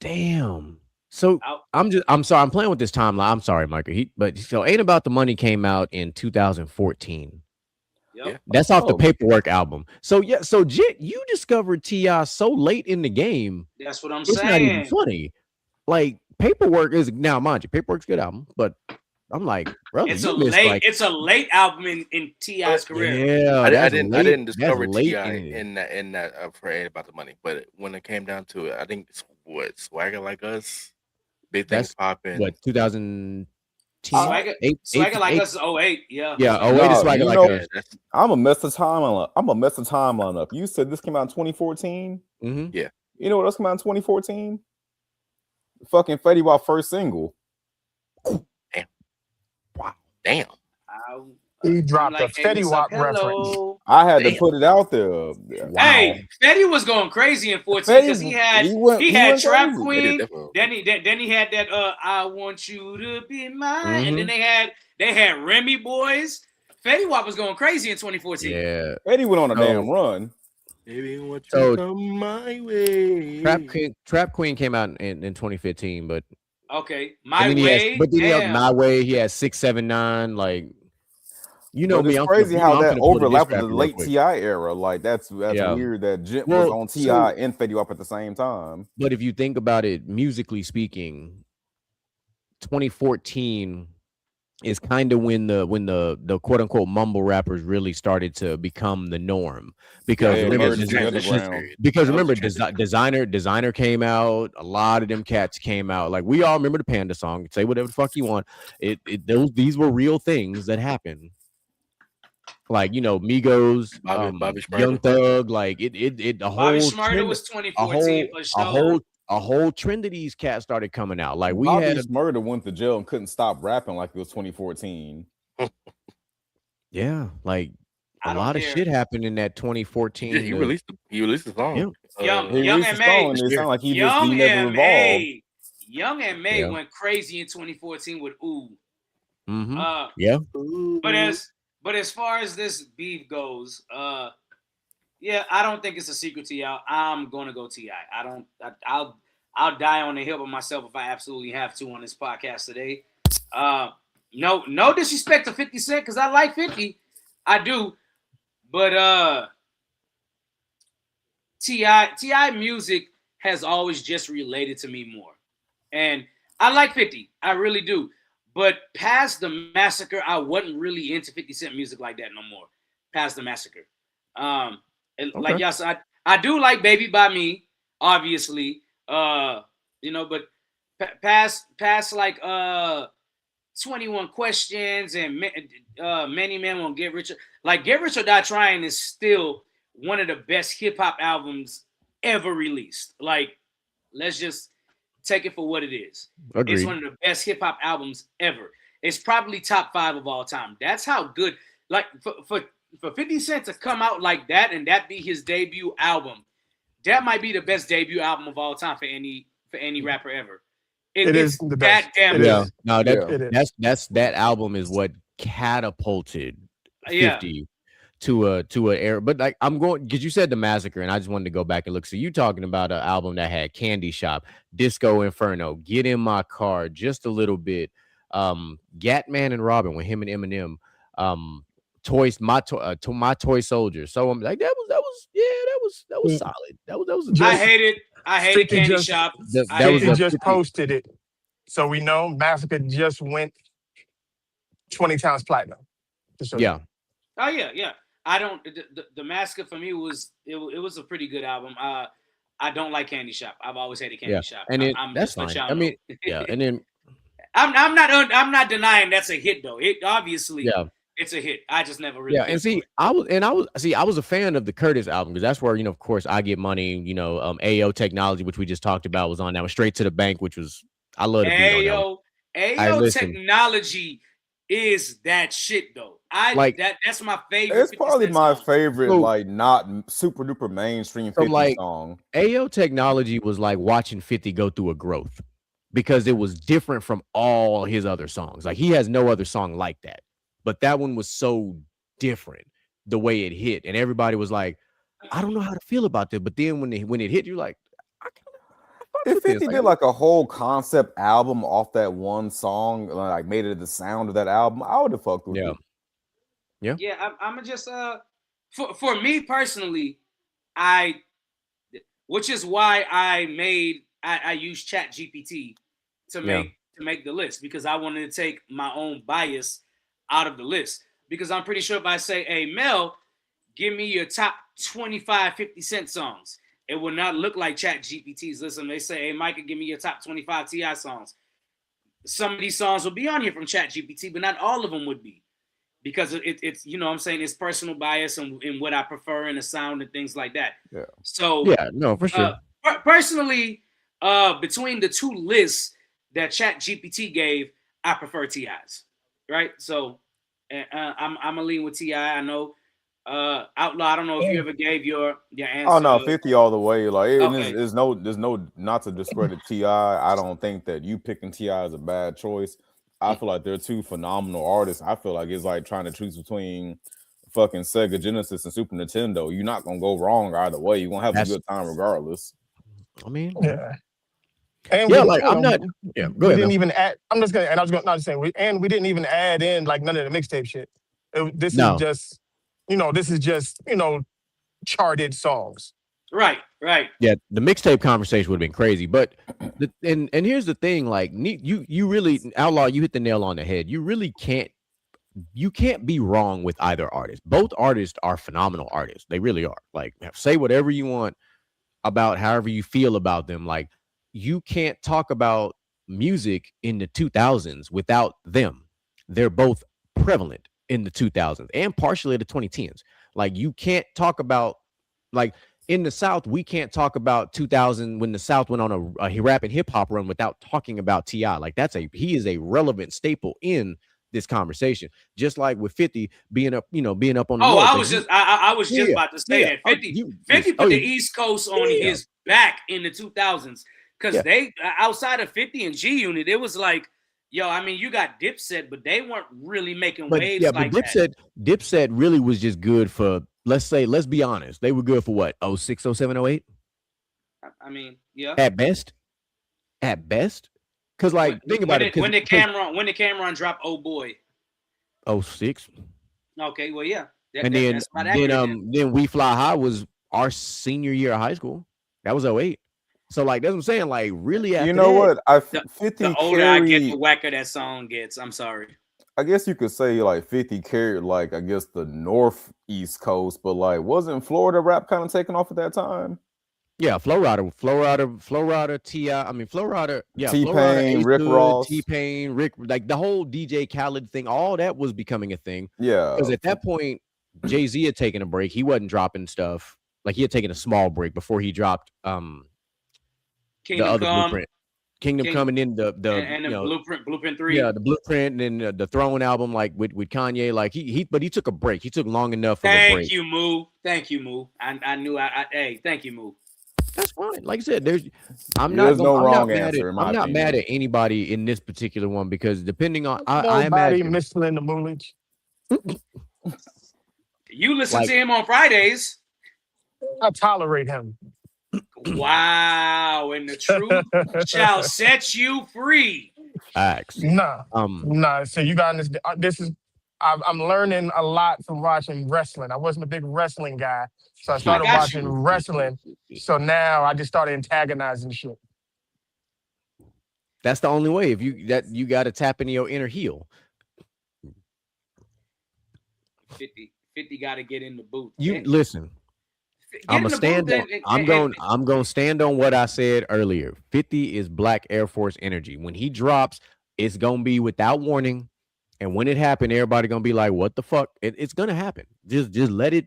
Damn. So Out. I'm sorry. I'm playing with this timeline. I'm sorry, Micah. So Ain't About the Money came out in 2014. Yep. Yeah. That's off the Oh. Paperwork album. So yeah, so Jit, you discovered T.I. so late in the game. That's what I'm It's not even saying. funny. Like, Paperwork is, now mind you, Paperwork's a good album, but I'm like, brother, It's you a missed, late. like, It's a late album in T.I.'s career. yeah, I that's didn't late- that's discover late T.I. in it. in that for Ain't About the Money, but when it came down to it, I think it's what Swagger Like Us, Big Things That's Popping. What 2010? Swagger Like Us is 08. Yeah. Yeah, No, 08 is Swagger you Like know- Us. I'm gonna mess the timeline up. You said this came out in 2014. Mm-hmm. You know what else came out in 2014? Fucking Fetty Wap first single. Damn. He dropped like, a hey, Fetty what's Wap up? reference. Hello. I had to Damn. put it out there. Hey, Fetty was going crazy in 14 because he had Trap crazy. Queen. Definitely. Then he had that I want you to be mine, Mhm. and then they had Remy Boys. Fetty Wap was going crazy in 2014. Yeah. Eddie went on a So- damn run. Baby, what So- you come my way. Trap Queen came out in 2015, but Okay, And My then he has, Way. but then he has Damn. My Way. He has 679. Like, you know But me, it's I'm crazy finna, how I'm that finna pull the diss overlapped with the rapper real late quick. T.I. era. Like that's Yeah. weird that Jent was Well, on so, T.I. and Fetty Wap at the same time. but if you think about it, musically speaking, 2014 is kind of when the quote unquote mumble rappers really started to become the norm. Because They remember, emerged in the transition underground. period. because That was remember, the transition. designer came out. A lot of them cats came out. Like we all remember the Panda song. Say whatever the fuck you want. These were real things that happened. Like, you know, Migos, Bobby Young Shmurda. Thug, like a Bobby whole Shmurda trend, was a 2014 for whole sure. a whole trend of these cats started coming out. Like we Bobby had, Shmurda went to jail and couldn't stop rapping like it was 2014. yeah, like a I don't lot of care. shit happened in that 2014. He released the song. Yeah. Young He released a M.A. song and it sounded like he never evolved. Young M.A. Yeah. went crazy in 2014 with Ooh. Mm-hmm. Uh, Yeah. but as far as this beef goes, yeah, I don't think it's a secret to y'all. I'm gonna go T.I. I'll die on the hill by myself if I absolutely have to on this podcast today. No disrespect to 50 Cent because I like 50, I do, but T.I. music has always just related to me more, and I like 50, I really do. But past the Massacre, I wasn't really into 50 Cent music like that no more. Past the Massacre, like y'all said, I do like Baby by Me, obviously. You know, but past like 21 Questions and Many Men Won't Get Rich. Like Get Rich or Die Trying is still one of the best hip hop albums ever released. Like, let's just take it for what it is. Agreed. It's one of the best hip hop albums ever. It's probably top 5 of all time. That's how good. Like for 50 Cent to come out like that and that be his debut album, that might be the best debut album of all time for any rapper ever. It is the best. That damn It good. Yeah. is. No, It is. that album is what catapulted 50 Yeah. to a era. But like I'm going because you said the Massacre, and I just wanted to go back and look. So you talking about an album that had Candy Shop, Disco Inferno, Get in My Car, Just a Little Bit, Gatman and Robin with him and Eminem, My Toy Soldier. So I'm like that was solid. That was a I good. hated 50 Candy just- Shop. That was 50 a just 50 posted it. So we know Massacre just went 20 times platinum. Just so you yeah. know. Oh yeah. I don't. The Massacre for me was it was a pretty good album. I don't like Candy Shop. I've always hated Candy Yeah. Shop. And it, I'm that's just let fine. y'all I mean, know. yeah, and then I'm not denying that's a hit though. It obviously yeah. it's a hit. I just never really. Yeah, and see, I was a fan of the Curtis album because that's where, you know, of course, I Get Money, you know, AO Technology, which we just talked about, was on that one. Straight to the Bank, which was I love the beat on that one. AO listen. Technology is that shit though. That's my favorite. It's 50 probably Cent my song. favorite, So- like not super duper mainstream 50 like- song. AO Technology was like watching 50 go through a growth because it was different from all his other songs. Like he has no other song like that, but that one was so different the way it hit, and everybody was like, I don't know how to feel about this. But then when it hit, you're like, I fuck If with this. 50 did like a whole concept album off that one song, like made it the sound of that album, I would have fucked with it. Yeah, I'm just for me personally, which is why I used Chat GPT to make the list because I wanted to take my own bias out of the list. Because I'm pretty sure if I say, hey Mel, give me your top 25 50 Cent songs, it will not look like Chat GPT's list. And they say, hey Micah, give me your top 25 T.I. songs. Some of these songs will be on here from Chat GPT, but not all of them would be. Because it's you know what I'm saying, it's personal bias and what I prefer in the sound and things like that. Yeah. So Yeah, no, for sure. Personally, between the two lists that Chat GPT gave, I prefer T.I.'s. Right? So I'm gonna lean with T.I. I know Outlaw, I don't know if you ever gave your answer. Oh no, 50 all the way. Like Okay. there's no not to discredit T.I. I don't think that you picking T.I. is a bad choice. I feel like they're two phenomenal artists. I feel like it's like trying to choose between fucking Sega Genesis and Super Nintendo. You're not gonna go wrong either way. You're gonna have a good time regardless. I mean, Yeah. And Yeah, we, like I'm not. Yeah, go we ahead, didn't man. even add. I'm just gonna, and I was going, not just saying, we didn't even add in like none of the mixtape shit. This is No, just, this is just, charted songs. Right. yeah, the mixtape conversation would have been crazy. But and here's the thing, like you really Outlaw, you hit the nail on the head. You really can't be wrong with either artist. Both artists are phenomenal artists. They really are. Like, say whatever you want about however you feel about them. Like, you can't talk about music in the 2000s without them. They're both prevalent in the 2000s and partially the 2010s. Like, you can't talk about, like, in the South, we can't talk about 2000 when the South went on a rap and hip hop run without talking about T.I. Like, he is a relevant staple in this conversation. Just like with 50 being up on the Oh, North. I was just about to say that 50 put the East Coast on his back in the 2000s, because they, outside of 50 and G Unit, it was like, yo, I mean, you got Dipset, but they weren't really making waves like that. Dipset really was just good for, let's be honest, they were good for what, 06, 07, 08? I mean, yeah. At best. Because, like, think about it. When did Cameron drop Oh Boy? 06. Okay, well, yeah. And then We Fly High was our senior year of high school. That was 08. So, like, that's what I'm saying. Like, really, after you know that, what? 50 the older I get, the whacker that song gets. I'm sorry. I guess you could say like 50 carried, like, I guess the Northeast Coast, but like, wasn't Florida rap kind of taking off at that time? Yeah, Flow Rider, T.I. I mean, Flow Rider, yeah, T-Pain, Rick Ross, T-Pain, Rick, like the whole DJ Khaled thing, all that was becoming a thing. Yeah, because at that point, Jay-Z had taken a break. He wasn't dropping stuff. Like, he had taken a small break before he dropped Blueprint. Kingdom Come, and then the Blueprint 3. Yeah, the Blueprint, and then the Throne album, like with Kanye. Like, but he took a break. He took long enough of a break. Thank you, Moo. I knew hey, thank you, Moo. That's fine. Like I said, I'm not mad at anybody in this particular one, because depending on I imagine Mr. Moolage. You listen to him on Fridays. I tolerate him. Wow, and the truth shall set you free. Facts. Nah. So you got this is. I'm learning a lot from watching wrestling. I wasn't a big wrestling guy, so I started watching wrestling. So now I just started antagonizing shit. That's the only way. If you got to tap into your inner heel. 50 got to get in the booth. Listen. I'm gonna stand on. I'm gonna stand on what I said earlier. 50 is Black Air Force energy. When he drops, it's gonna be without warning. And when it happened, everybody gonna be like, "What the fuck?" It's gonna happen. Just let it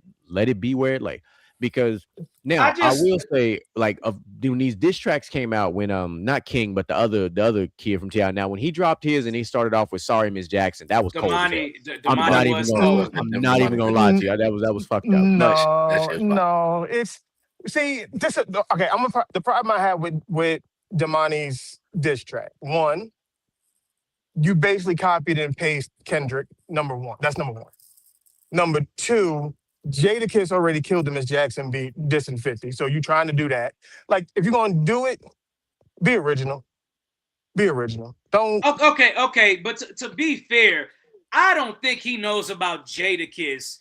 be where it lay. Because now I will say, like, when these diss tracks came out, when not King, but the other kid from T.I. Now, when he dropped his and he started off with "Sorry Miss Jackson," that was cold. I'm not even gonna lie to you. That was fucked up. No, it's this. Okay, the problem I have with Damani's diss track. One, you basically copied and pasted Kendrick, number one. That's number one. Number two, Jadakiss already killed the Miss Jackson beat dissing 50. So you trying to do that. Like, if you're going to do it, be original. Be original. Don't. Okay. But to be fair, I don't think he knows about Jadakiss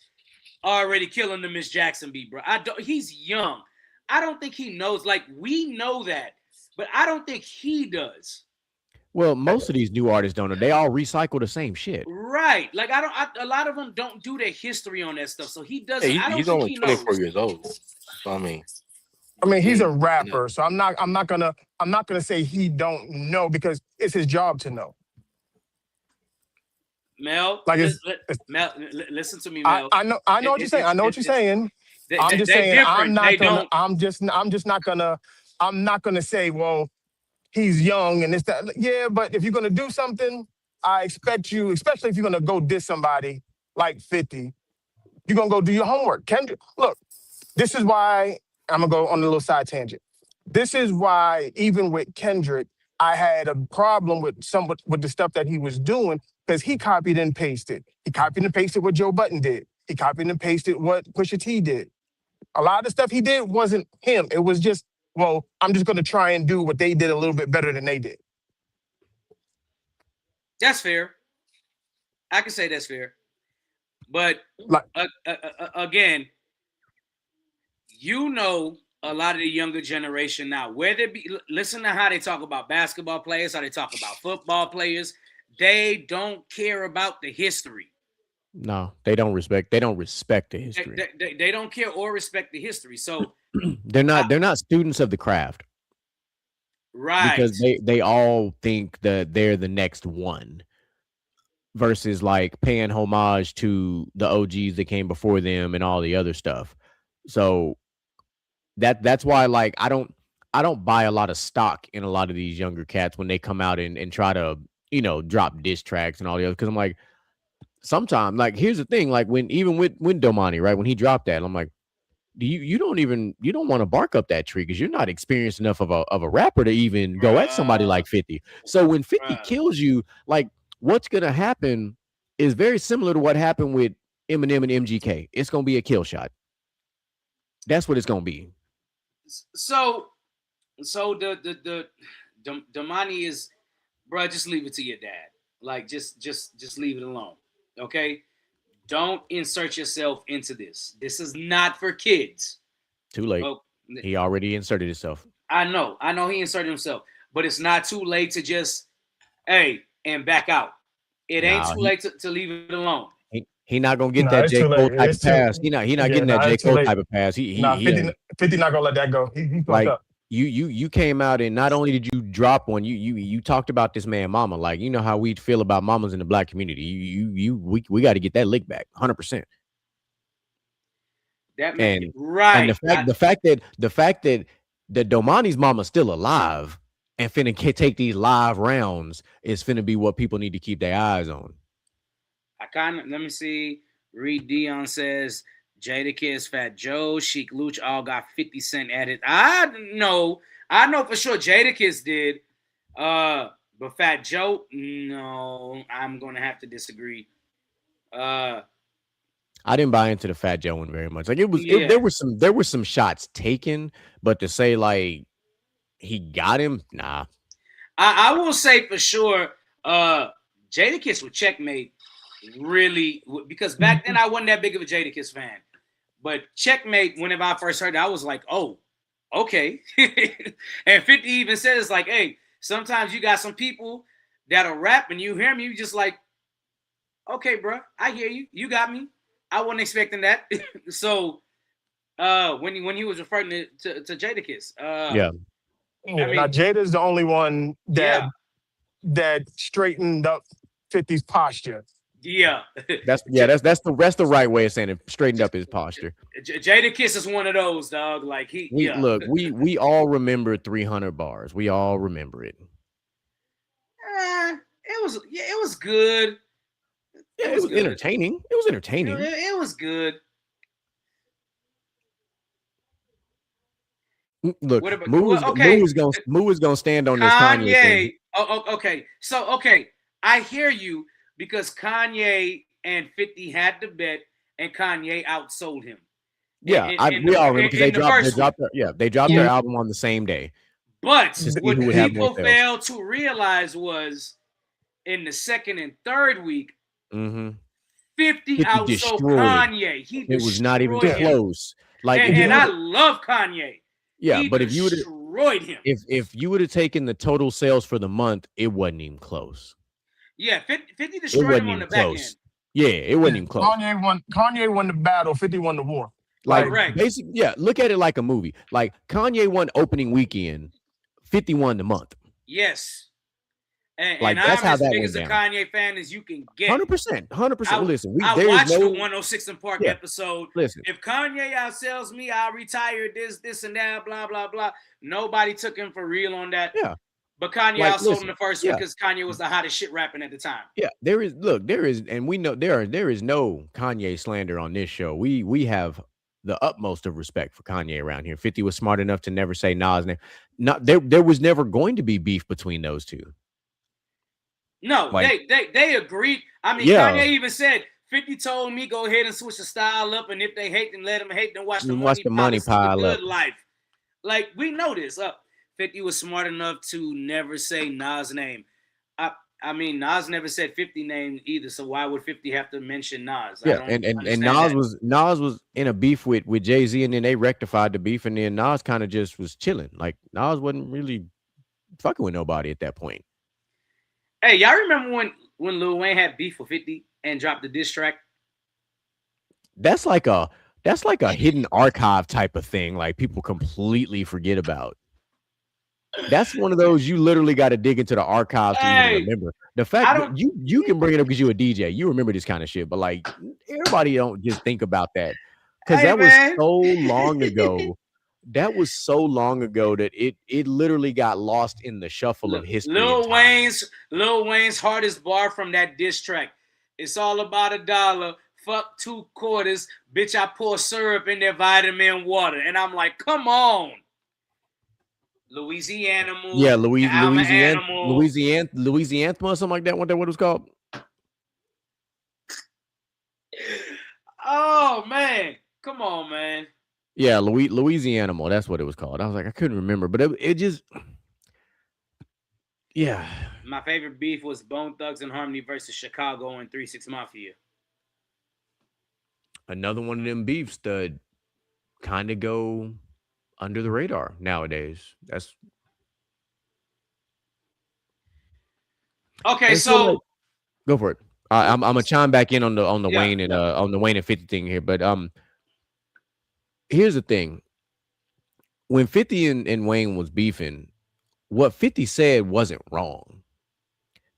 already killing the Miss Jackson beat, bro. He's young. I don't think he knows. Like, we know that, but I don't think he does. Well, most of these new artists don't know. They all recycle the same shit. Right. Like, a lot of them don't do their history on that stuff. So he doesn't. He's only 24 years old. So, I mean, he's a rapper. So I'm not gonna say he don't know, because it's his job to know. Mel, Mel, listen to me, Mel. I know what you're saying. I know what you're saying. I'm just saying I'm not gonna say, well, he's young and this, that. Yeah, but if you're gonna do something, I expect you, especially if you're gonna go diss somebody like 50, you're gonna go do your homework. Kendrick, look, this is why I'm gonna go on a little side tangent. This is why even with Kendrick, I had a problem with the stuff that he was doing, because he copied and pasted. He copied and pasted what Joe Budden did. He copied and pasted what Pusha T did. A lot of the stuff he did wasn't him. It was just well, I'm just going to try and do what they did a little bit better than they did. That's fair. I can say that's fair. But Like, again, you know, a lot of the younger generation now, where they be, listen to how they talk about basketball players, how they talk about football players. They don't care about the history. No, they don't respect the history. They don't care or respect the history. So they're not students of the craft. Right. Because they all think that they're the next one versus like paying homage to the OGs that came before them and all the other stuff. So that's why like I don't buy a lot of stock in a lot of these younger cats when they come out and try to, you know, drop diss tracks and all the other, because I'm like, sometimes, like, here's the thing, like when Domani, right, when he dropped that, I'm like, you don't want to bark up that tree because you're not experienced enough of a rapper to even go at somebody like 50. So when 50 kills you, like what's gonna happen is very similar to what happened with Eminem and MGK. It's gonna be a kill shot. That's what it's gonna be. So the Domani is, bro, just leave it to your dad. Like just leave it alone. Okay? Don't insert yourself into this. This is not for kids. Too late. Oh, he already inserted himself. I know he inserted himself, but it's not too late to just, and back out. It ain't too late to leave it alone. He not gonna get that J. Cole type of pass. He not getting that J. Cole type of pass. 50 not gonna let that go. He like up. You came out and not only did you drop one, you talked about this man mama. Like, you know how we feel about mamas in the black community. We got to get that lick back 100%. That man, right. And the fact that Domani's mama's still alive and finna take these live rounds is finna be what people need to keep their eyes on. Let me see. Reed Dion says Jadakiss, Fat Joe, Sheik Luch all got 50 Cent added. I know for sure Jadakiss did. But Fat Joe, no, I'm gonna have to disagree. I didn't buy into the Fat Joe one very much. Like there were some shots taken, but to say like he got him, nah. I will say for sure, Jadakiss with Checkmate really, because back then I wasn't that big of a Jadakiss fan. But Checkmate, whenever I first heard it, I was like, oh, okay. And 50 even says, like, hey, sometimes you got some people that'll rap and you hear me, you just like, okay, bro, I hear you. You got me. I wasn't expecting that. So when he was referring to Jadakiss. Yeah. I mean, now Jada's the only one that straightened up 50's posture. Yeah, that's the right way of saying it. Straightened up his posture. Jadakiss is one of those, dog. Like we all remember 300 bars. We all remember it. It was good. It was entertaining. It was entertaining. It was good. Look, Moo is gonna stand on this Kanye thing. Okay. So I hear you. Because Kanye and 50 had the bet, and Kanye outsold him. Yeah, we all remember because they dropped their album on the same day. But what people failed to realize was in the second and third week, 50 outsold Kanye. It was not even close. Like, and I love Kanye. Yeah, but if you would destroyed him, if you would have taken the total sales for the month, it wasn't even close. Yeah, 50 destroyed him on the back end. Yeah, it wasn't even close. Kanye won the battle, 50 won the war. Like, basically, yeah, look at it like a movie. Like, Kanye won opening weekend, 50 won the month. Yes. And that's I'm how as that big went as a down. Kanye fan as you can get. 100%. Listen, I watched the 106 in Park episode. Listen, if Kanye outsells me, I'll retire this and that, blah, blah, blah. Nobody took him for real on that. Yeah. But Kanye outsold him the first week because Kanye was the hottest shit rapping at the time. Yeah, there is, and we know there is no Kanye slander on this show. We have the utmost of respect for Kanye around here. 50 was smart enough to never say Nas name. There was never going to be beef between those two. No, they agreed. I mean, Kanye even said 50 told me go ahead and switch the style up, and if they hate, then let them hate. Then watch the money pile up. Good life. Like, we know this. 50 was smart enough to never say Nas' name. I mean, Nas never said 50 name either, so why would 50 have to mention Nas? Yeah, and Nas was in a beef with Jay-Z, and then they rectified the beef, and then Nas kind of just was chilling. Like, Nas wasn't really fucking with nobody at that point. Hey, y'all remember when Lil Wayne had beef with 50 and dropped the diss track? That's like a hidden archive type of thing, like people completely forget about. That's one of those you literally got to dig into the archives to even remember. The fact that you can bring it up because you're a DJ, you remember this kind of shit, but like everybody don't just think about that because that was so long ago. That was so long ago that it literally got lost in the shuffle of history. Lil Wayne's hardest bar from that diss track. It's all about $1. Fuck 2 quarters, bitch. I pour syrup in their vitamin water, and I'm like, come on. Louisiana, yeah, Louisiana, or something like that. What it was called? Oh man, come on, man. Yeah, Louisiana, that's what it was called. I was like, I couldn't remember, but it just, yeah. My favorite beef was Bone Thugs and Harmony versus Chicago and 3 6 Mafia. Another one of them beefs that kind of go under the radar nowadays. That's okay. So go for it. I'm gonna chime back in on the Wayne and on the Wayne and 50 thing here, but here's the thing. When 50 and Wayne was beefing, what 50 said wasn't wrong,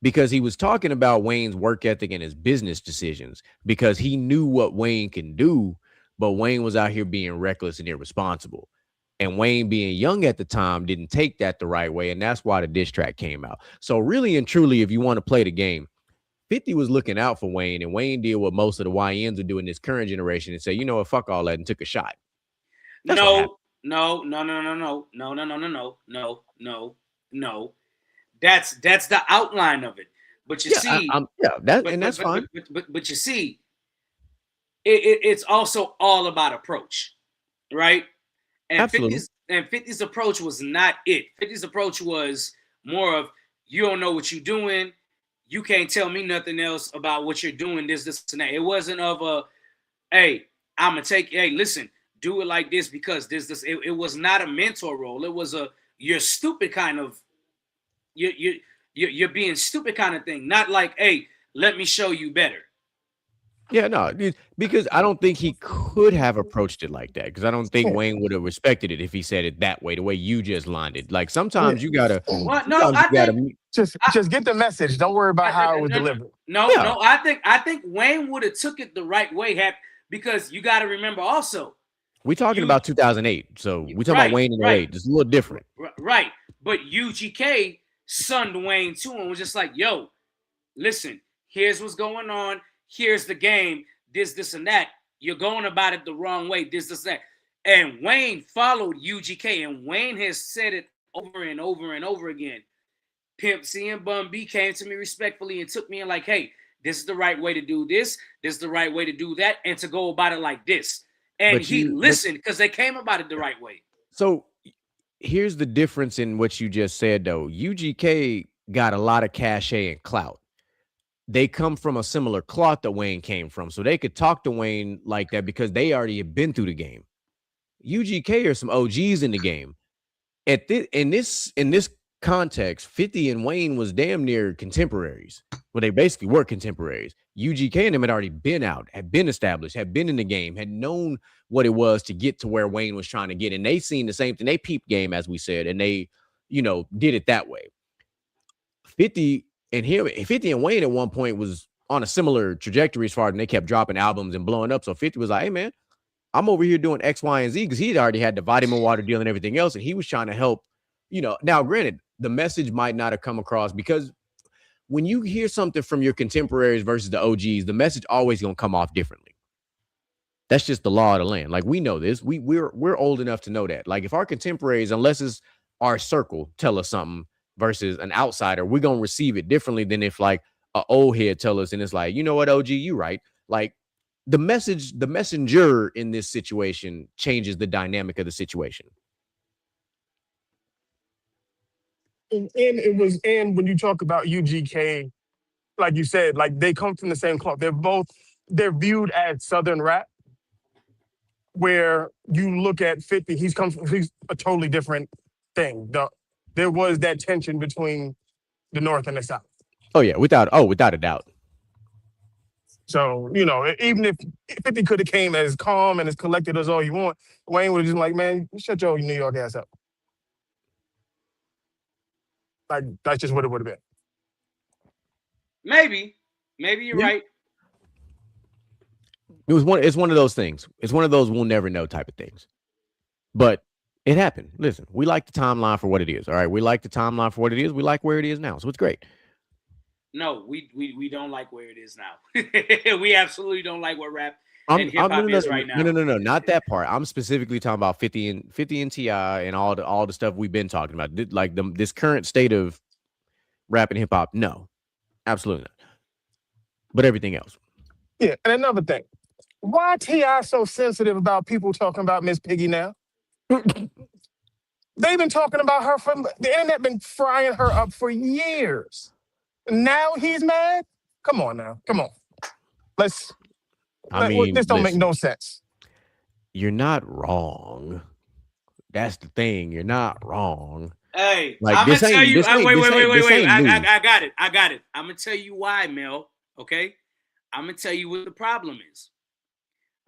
because he was talking about Wayne's work ethic and his business decisions, because he knew what Wayne can do, but Wayne was out here being reckless and irresponsible. And Wayne, being young at the time, didn't take that the right way, and that's why the diss track came out. So really and truly, if you want to play the game, 50 was looking out for Wayne, and Wayne did what most of the YNs are doing this current generation and say, you know what, fuck all that, and took a shot. That's no. That's the outline of it. But you see, that's fine. But you see, it's also all about approach, right? And absolutely. 50's approach was not it. 50's approach was more of, you don't know what you're doing. You can't tell me nothing else about what you're doing, this, and that. It wasn't of a, hey, I'm going to take, hey, listen, do it like this because this. It was not a mentor role. It was a, you're stupid kind of, you're being stupid kind of thing. Not like, hey, let me show you better. Yeah, no, because I don't think he could have approached it like that, because I don't think Wayne would have respected it if he said it that way, the way you just lined it. Like, sometimes you gotta, just get the message. Don't worry about how it was delivered. No, I think Wayne would have took it the right way, because you got to remember also, we're talking about 2008, so we're talking about Wayne in 08. It's a little different, right? But UGK sunned Wayne too and was just like, yo, listen, here's what's going on. Here's the game, this, and that. You're going about it the wrong way, this, that. And Wayne followed UGK, and Wayne has said it over and over and over again. Pimp C and Bun B came to me respectfully and took me in like, hey, this is the right way to do this. This is the right way to do that, and to go about it like this. And he listened because they came about it the right way. So here's the difference in what you just said, though. UGK got a lot of cachet and clout. They come from a similar cloth that Wayne came from, so they could talk to Wayne like that because they already have been through the game. UGK are some OGs in the game. In this context, 50 and Wayne was damn near contemporaries. Well, they basically were contemporaries. UGK and them had already been out, had been established, had been in the game, had known what it was to get to where Wayne was trying to get, and they seen the same thing. They peeped game, as we said, and they, did it that way. 50 and Wayne at one point was on a similar trajectory as far as, and they kept dropping albums and blowing up. So 50 was like, hey, man, I'm over here doing X, Y, and Z, because he'd already had the vitamin water deal and everything else. And he was trying to help, Now, granted, the message might not have come across, because when you hear something from your contemporaries versus the OGs, the message always going to come off differently. That's just the law of the land. Like, we know this. We're old enough to know that. Like, if our contemporaries, unless it's our circle, tell us something, versus an outsider, we're going to receive it differently than if like an old head tell us and it's like, you know what, OG, you right. Like, the messenger in this situation changes the dynamic of the situation. And when you talk about UGK, like you said, like they come from the same cloth. They're viewed as Southern rap, where you look at 50, he's a totally different thing. There was that tension between the North and the South. Oh yeah, without a doubt. So, even if 50 could have came as calm and as collected as all you want, Wayne would have just like, man, shut your New York ass up. Like, that's just what it would have been. Maybe you're right. It's one of those things. It's one of those we'll never know type of things. But it happened. Listen, we like the timeline for what it is. All right. We like the timeline for what it is. We like where it is now. So it's great. No, we don't like where it is now. We absolutely don't like where rap and hip hop is right now. No, not that part. I'm specifically talking about 50 and T.I. and all the stuff we've been talking about. Like this current state of rap and hip hop. No, absolutely not. But everything else. Yeah, and another thing. Why T.I. so sensitive about people talking about Miss Piggy now? They've been talking about her the internet been frying her up for years. Now he's mad? Come on now. Come on. This don't make no sense. You're not wrong. That's the thing. You're not wrong. Hey, like, I'm gonna tell you. Wait. I got it. I'm gonna tell you why, Mel. Okay? I'm gonna tell you what the problem is.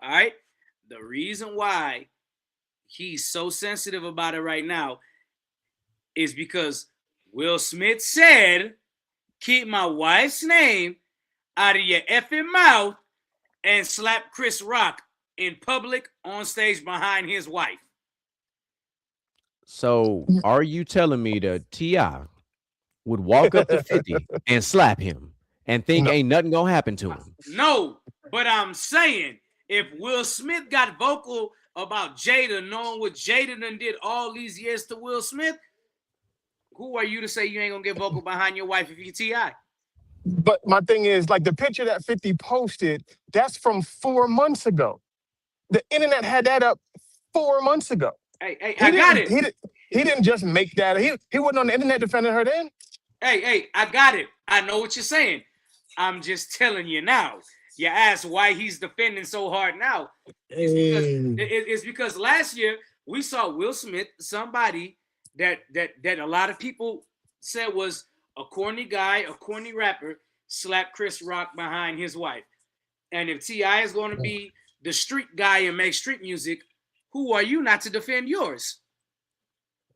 All right? The reason why he's so sensitive about it right now is because Will Smith said, keep my wife's name out of your effing mouth, and slap Chris Rock in public on stage behind his wife. So are you telling me that T.I. would walk up to 50 and slap him and think ain't nothing gonna happen to him? No, but I'm saying if Will Smith got vocal about Jada, knowing what Jada done did all these years to Will Smith, who are you to say you ain't gonna get vocal behind your wife if you T.I.? But my thing is, like, the picture that 50 posted, that's from 4 months ago. The internet had that up 4 months ago. Hey, I got it. He didn't just make that. He wasn't on the internet defending her then. Hey, I got it. I know what you're saying. I'm just telling you now. You ask why he's defending so hard now. It's because last year we saw Will Smith, somebody that a lot of people said was a corny guy, a corny rapper, slap Chris Rock behind his wife. And if T.I. is going to be the street guy and make street music, who are you not to defend yours?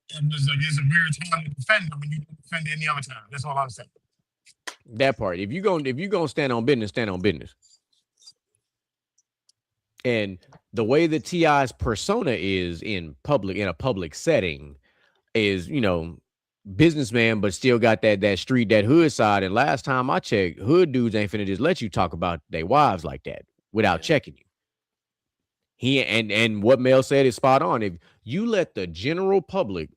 It's a weird time to defend them when you don't defend any other time. That's all I'm saying. That part. If you're gonna stand on business, stand on business. And the way that T.I.'s persona is in a public setting is, businessman, but still got that street, that hood side. And last time I checked, hood dudes ain't finna just let you talk about their wives like that without checking you. And what Mel said is spot on. If you let the general public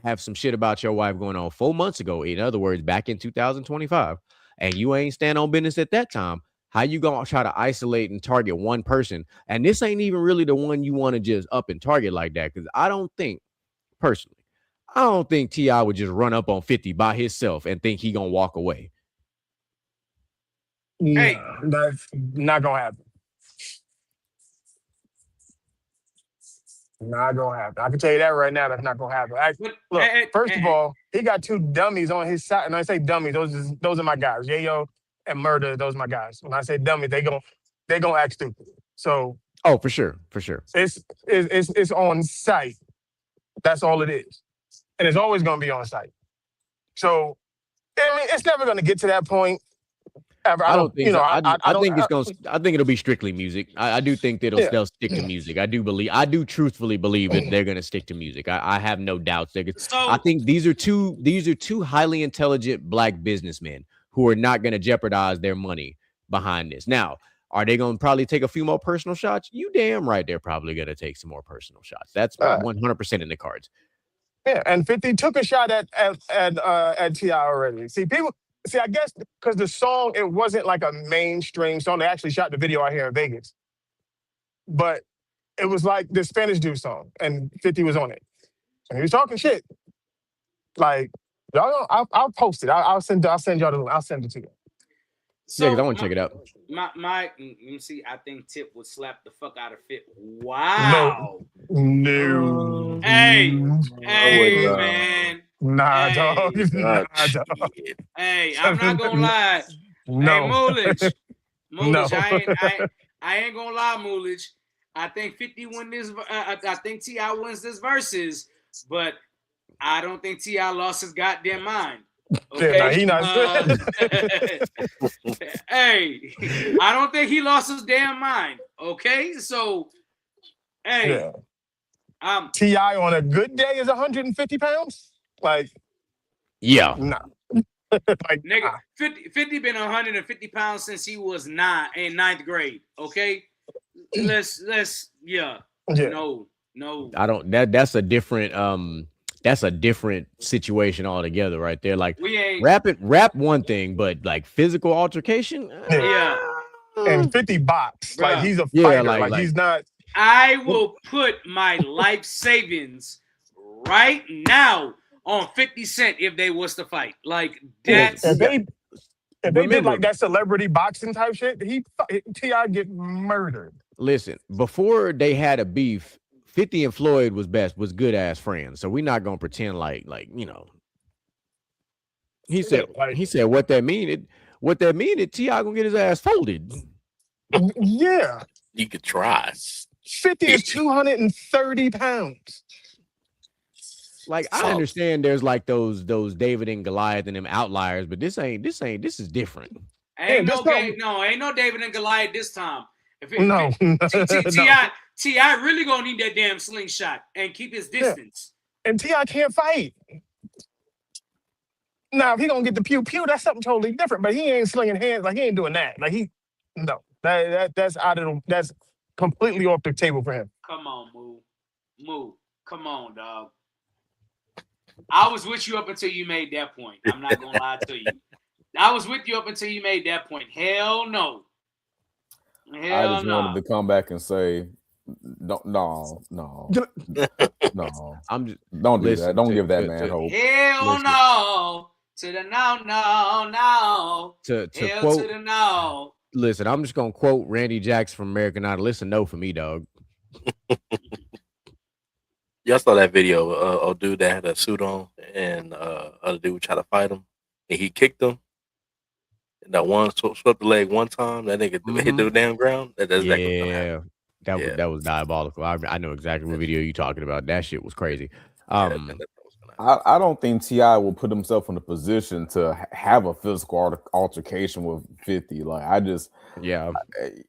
have some shit about your wife going on 4 months ago, in other words, back in 2025, and you ain't stand on business at that time, how you gonna try to isolate and target one person? And this ain't even really the one you want to just up and target like that. Because I don't think T.I. would just run up on 50 by himself and think he gonna walk away. Hey, that's not gonna happen. Not gonna happen. I can tell you that right now. That's not gonna happen. First of all, he got two dummies on his side, and I say dummies. Those are my guys. Yayo and Murder. Those are my guys. When I say dummies, they gonna act stupid. So, for sure. It's on site. That's all it is, and it's always gonna be on site. So, I mean, it's never gonna get to that point. Ever. I don't think so. I think it'll be strictly music. I do think that they'll stick to music. I do truthfully believe that they're gonna stick to music. I have no doubts. I think these are two highly intelligent black businessmen who are not gonna jeopardize their money behind this. Now, are they gonna probably take a few more personal shots? You damn right, they're probably gonna take some more personal shots. That's 100% in the cards. Yeah, and 50 took a shot at T.I. already. See, I guess because the song, it wasn't like a mainstream song. They actually shot the video out here in Vegas. But it was like the Spanish dude song, and 50 was on it. And he was talking shit. Like, I'll post it. I'll send y'all the link. I'll send it to you. Yeah, because I want to check it out. Let me see. I think Tip would slap the fuck out of Fit. Wow. No. Hey, with, man. Nah, Hey. dog. Nah, dog. Hey, I'm not gonna lie. No. Hey, Moolich. No. I ain't gonna lie, Moolich. I think 50 win this. I think T.I. wins this versus, but I don't think T.I. lost his goddamn mind. Okay. Yeah, nah, he not. Hey, I don't think he lost his damn mind. Okay, so hey, yeah. T.I. on a good day is 150 pounds. Like, Yeah. nah. Like, nigga, 50 been 150 pounds since he was in ninth grade. Okay, let's yeah. No. I don't. That's a different situation altogether, right there. Like We ain't rap one thing, but like physical altercation. Yeah. And 50 box. Like, he's a Yeah, fighter. like Like, he's not. I will put my life savings right now on 50 Cent if they was to fight. Like, that's If they did Remember- like that celebrity boxing type shit, T.I. get murdered. Listen, before they had a beef, 50 and Floyd was good ass friends. So we're not gonna pretend like you know. He said what that mean? What that mean is T.I. gonna get his ass folded. Yeah. You could try. 50 is 230 pounds. Like, I understand there's like those David and Goliath and them outliers, but this is different. ain't no David and Goliath this time. No. T.I. really gonna need that damn slingshot and keep his distance. And T.I. can't fight. Now, if he gonna get the pew, that's something totally different. But he ain't slinging hands. Like, he ain't doing that. Like, that's completely off the table for him. Come on, Moo. Come on, dog. I was with you up until you made that point. I'm not gonna lie to you. I was with you up until you made that point. Hell no. I just wanted to come back and say, no. I'm just don't do that. Don't give that man hope. Hell no. To the no. To Hell quote, to the no. Listen, I'm just gonna quote Randy Jackson from American Idol. Listen, no for me, dog. Y'all saw that video of a dude that had a suit on and other dude tried to fight him and he kicked him. And that one swept the leg one time. That nigga hit the damn ground. That's exactly what happened. That was diabolical. I know exactly what video you're talking about. That shit was crazy. I don't think T.I. will put himself in a position to have a physical altercation with 50. Like,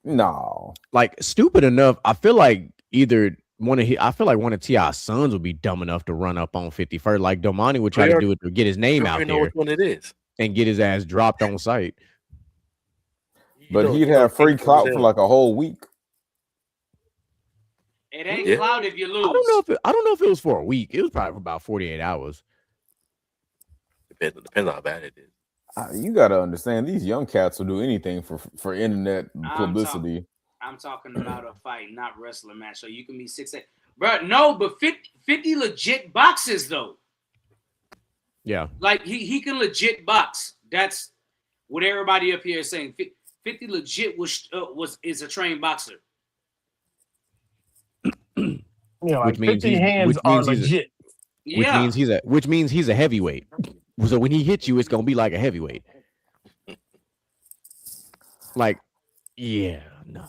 no. Like, stupid enough. I feel like one of T.I.'s sons would be dumb enough to run up on 50 first. Like, Domani would try to do it to get his name out there. Which one it is. And get his ass dropped on sight. But he'd have free clout for like a whole week. It ain't clout if you lose. I don't know if it was for a week. It was probably for about 48 hours. Depends on how bad it is. You gotta understand, these young cats will do anything for internet publicity. I'm talking about a fight, not wrestling match. So you can be 6'8". Bro, no, but 50 legit boxes though. Yeah. Like he can legit box. That's what everybody up here is saying. 50 legit is a trained boxer. Yeah, like 50 hands are legit. Which means he's a heavyweight. So when he hits you, it's gonna be like a heavyweight. Like, yeah, no.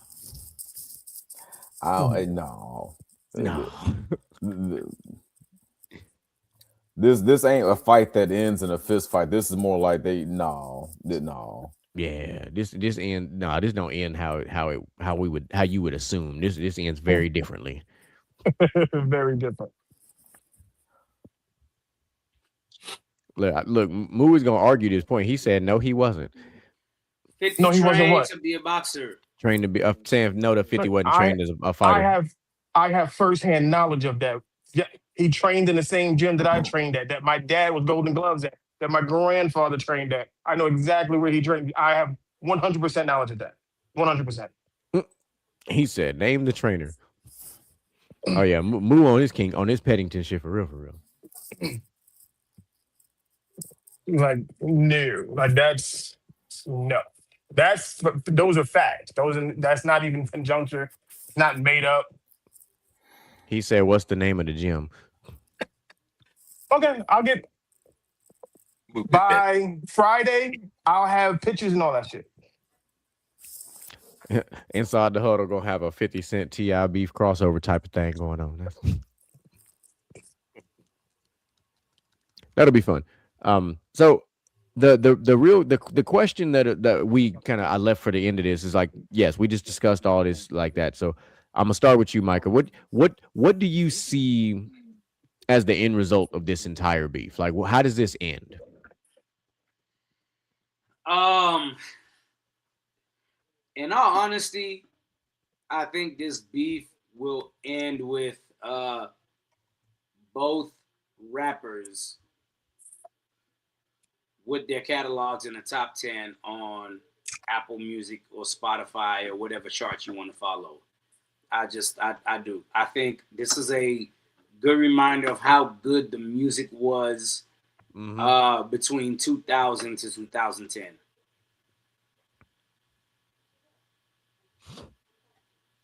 No. This ain't a fight that ends in a fist fight. This is more like no. Yeah, this don't end how you would assume. This ends very differently. Very different. Look, Moo is gonna argue this point. He said no, he wasn't. 50 no, he wasn't what? To be a boxer. Trained to be saying no, that 50 wasn't trained as a fighter. I have firsthand knowledge of that. Yeah, he trained in the same gym that I trained at, that my dad was Golden Gloves at, that my grandfather trained at. I know exactly where he trained. I have 100% knowledge of that. 100%. He said, name the trainer. Oh yeah, Moo on his Peddington shit for real. Like no, like that's no. Those are facts. That's not even conjuncture. It's not made up. He said, "What's the name of the gym?" Okay, I'll get Move it back. by Friday. I'll have pictures and all that shit. Inside the Huddle gonna have a 50 Cent T.I. beef crossover type of thing going on. That'll be fun. So the question that we kind of I left for the end of this is like, yes, we just discussed all this like that. So I'm gonna start with you, Micah. What do you see as the end result of this entire beef? Like, how does this end? In all honesty, I think this beef will end with both rappers with their catalogs in the top 10 on Apple Music or Spotify or whatever chart you want to follow. I do. I think this is a good reminder of how good the music was between 2000 to 2010.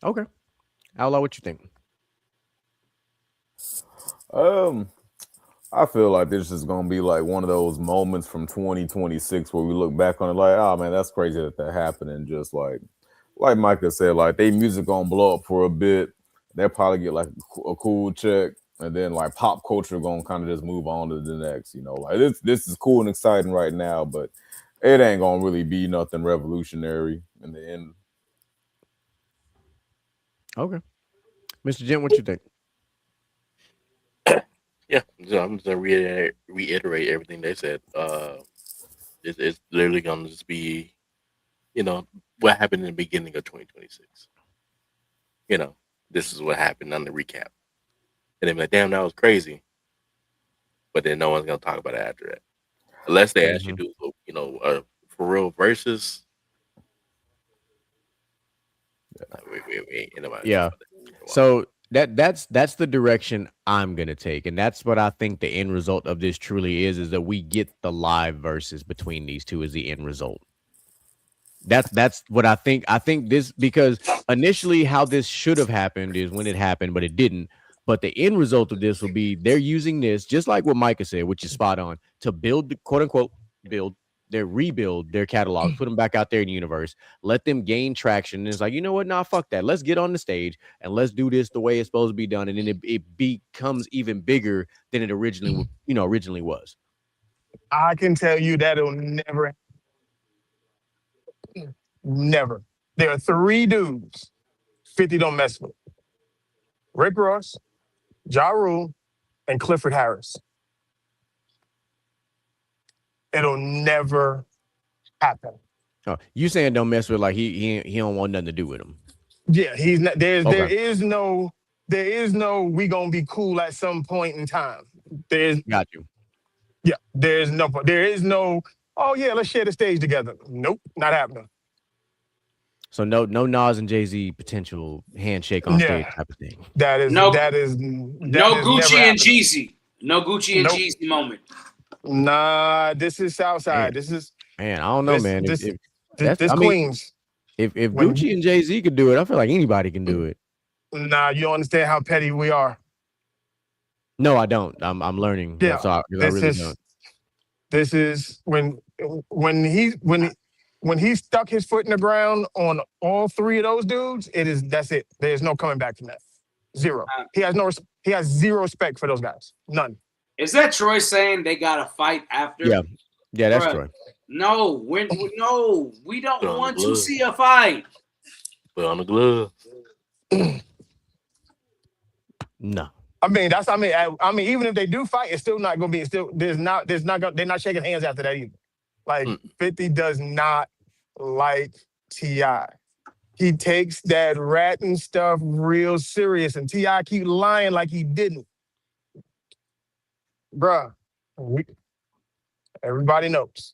Okay. Outlaw, what you think? I feel like this is gonna be like one of those moments from 2026 where we look back on it like, oh man, that's crazy that happened, and just like Micah said, like they music gonna blow up for a bit. They'll probably get like a cool check, and then like pop culture gonna kind of just move on to the next. You know, like this is cool and exciting right now, but it ain't gonna really be nothing revolutionary in the end. Okay. Mr. Gent, what you think? Yeah, so I'm just gonna reiterate everything they said. It's literally gonna just be, what happened in the beginning of 2026. This is what happened on the recap, and they're like, "Damn, that was crazy," but then no one's gonna talk about it after that, unless they actually do, for real versus. Yeah. So that's the direction I'm gonna take, and that's what I think the end result of this truly is that we get the live verses between these two is the end result. That's what I think. I think this, because initially how this should have happened is when it happened, but it didn't. But the end result of this will be they're using this, just like what Micah said, which is spot on, to build, quote unquote, rebuild their catalogs, put them back out there in the universe, let them gain traction. And it's like, you know what? Nah, fuck that. Let's get on the stage and let's do this the way it's supposed to be done. And then it becomes even bigger than it originally was. I can tell you that it'll never. There are 3 dudes 50 don't mess with: Rick Ross, Ja Rule, and Clifford Harris. It'll never happen. Oh, you saying don't mess with, like he don't want nothing to do with him? Yeah, he's not. There Okay. is no we gonna be cool at some point in time. Got you. Yeah, there is no. Oh yeah, let's share the stage together. Nope, not happening. So no Nas and Jay-Z potential handshake on stage type of thing. That is no Gucci and Jeezy. No Gucci and Jeezy moment. Nah, this is Southside. This is, man, I don't know, man. This I mean, Queens. If Gucci and Jay-Z could do it, I feel like anybody can do it. Nah, you don't understand how petty we are. No, I don't. I'm learning. Yeah, I really don't. This is when he stuck his foot in the ground on all 3 of those dudes. That's it. There's no coming back from that. Zero. He has zero respect for those guys. None. Is that Troy saying they got to fight after? Yeah, that's Troy. No, we don't want to see a fight. Put on the gloves. No. I mean, even if they do fight, it's still not going to be. They're not shaking hands after that either. Like 50 does not like T.I. He takes that ratting stuff real serious, and T.I. keep lying like he didn't. Bruh, everybody knows.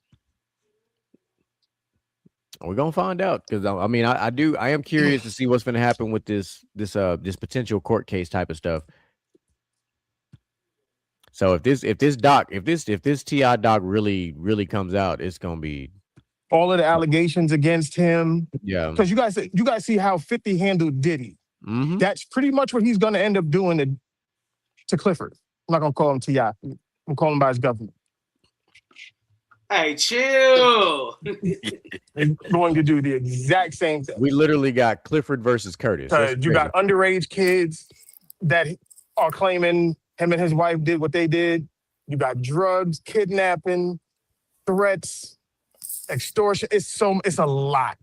We're gonna find out, because I am curious to see what's gonna happen with this potential court case type of stuff. So if this Ti doc really comes out, it's gonna be All of the allegations against him, yeah. because you guys see how 50 handled Diddy. Mm-hmm. That's pretty much what he's going to end up doing to Clifford. I'm not going to call him T.I. I'm calling him by his government. Hey, chill. He's going to do the exact same thing. We literally got Clifford versus Curtis. You got underage kids that are claiming him and his wife did what they did. You got drugs, kidnapping, threats, extortion. It's a lot.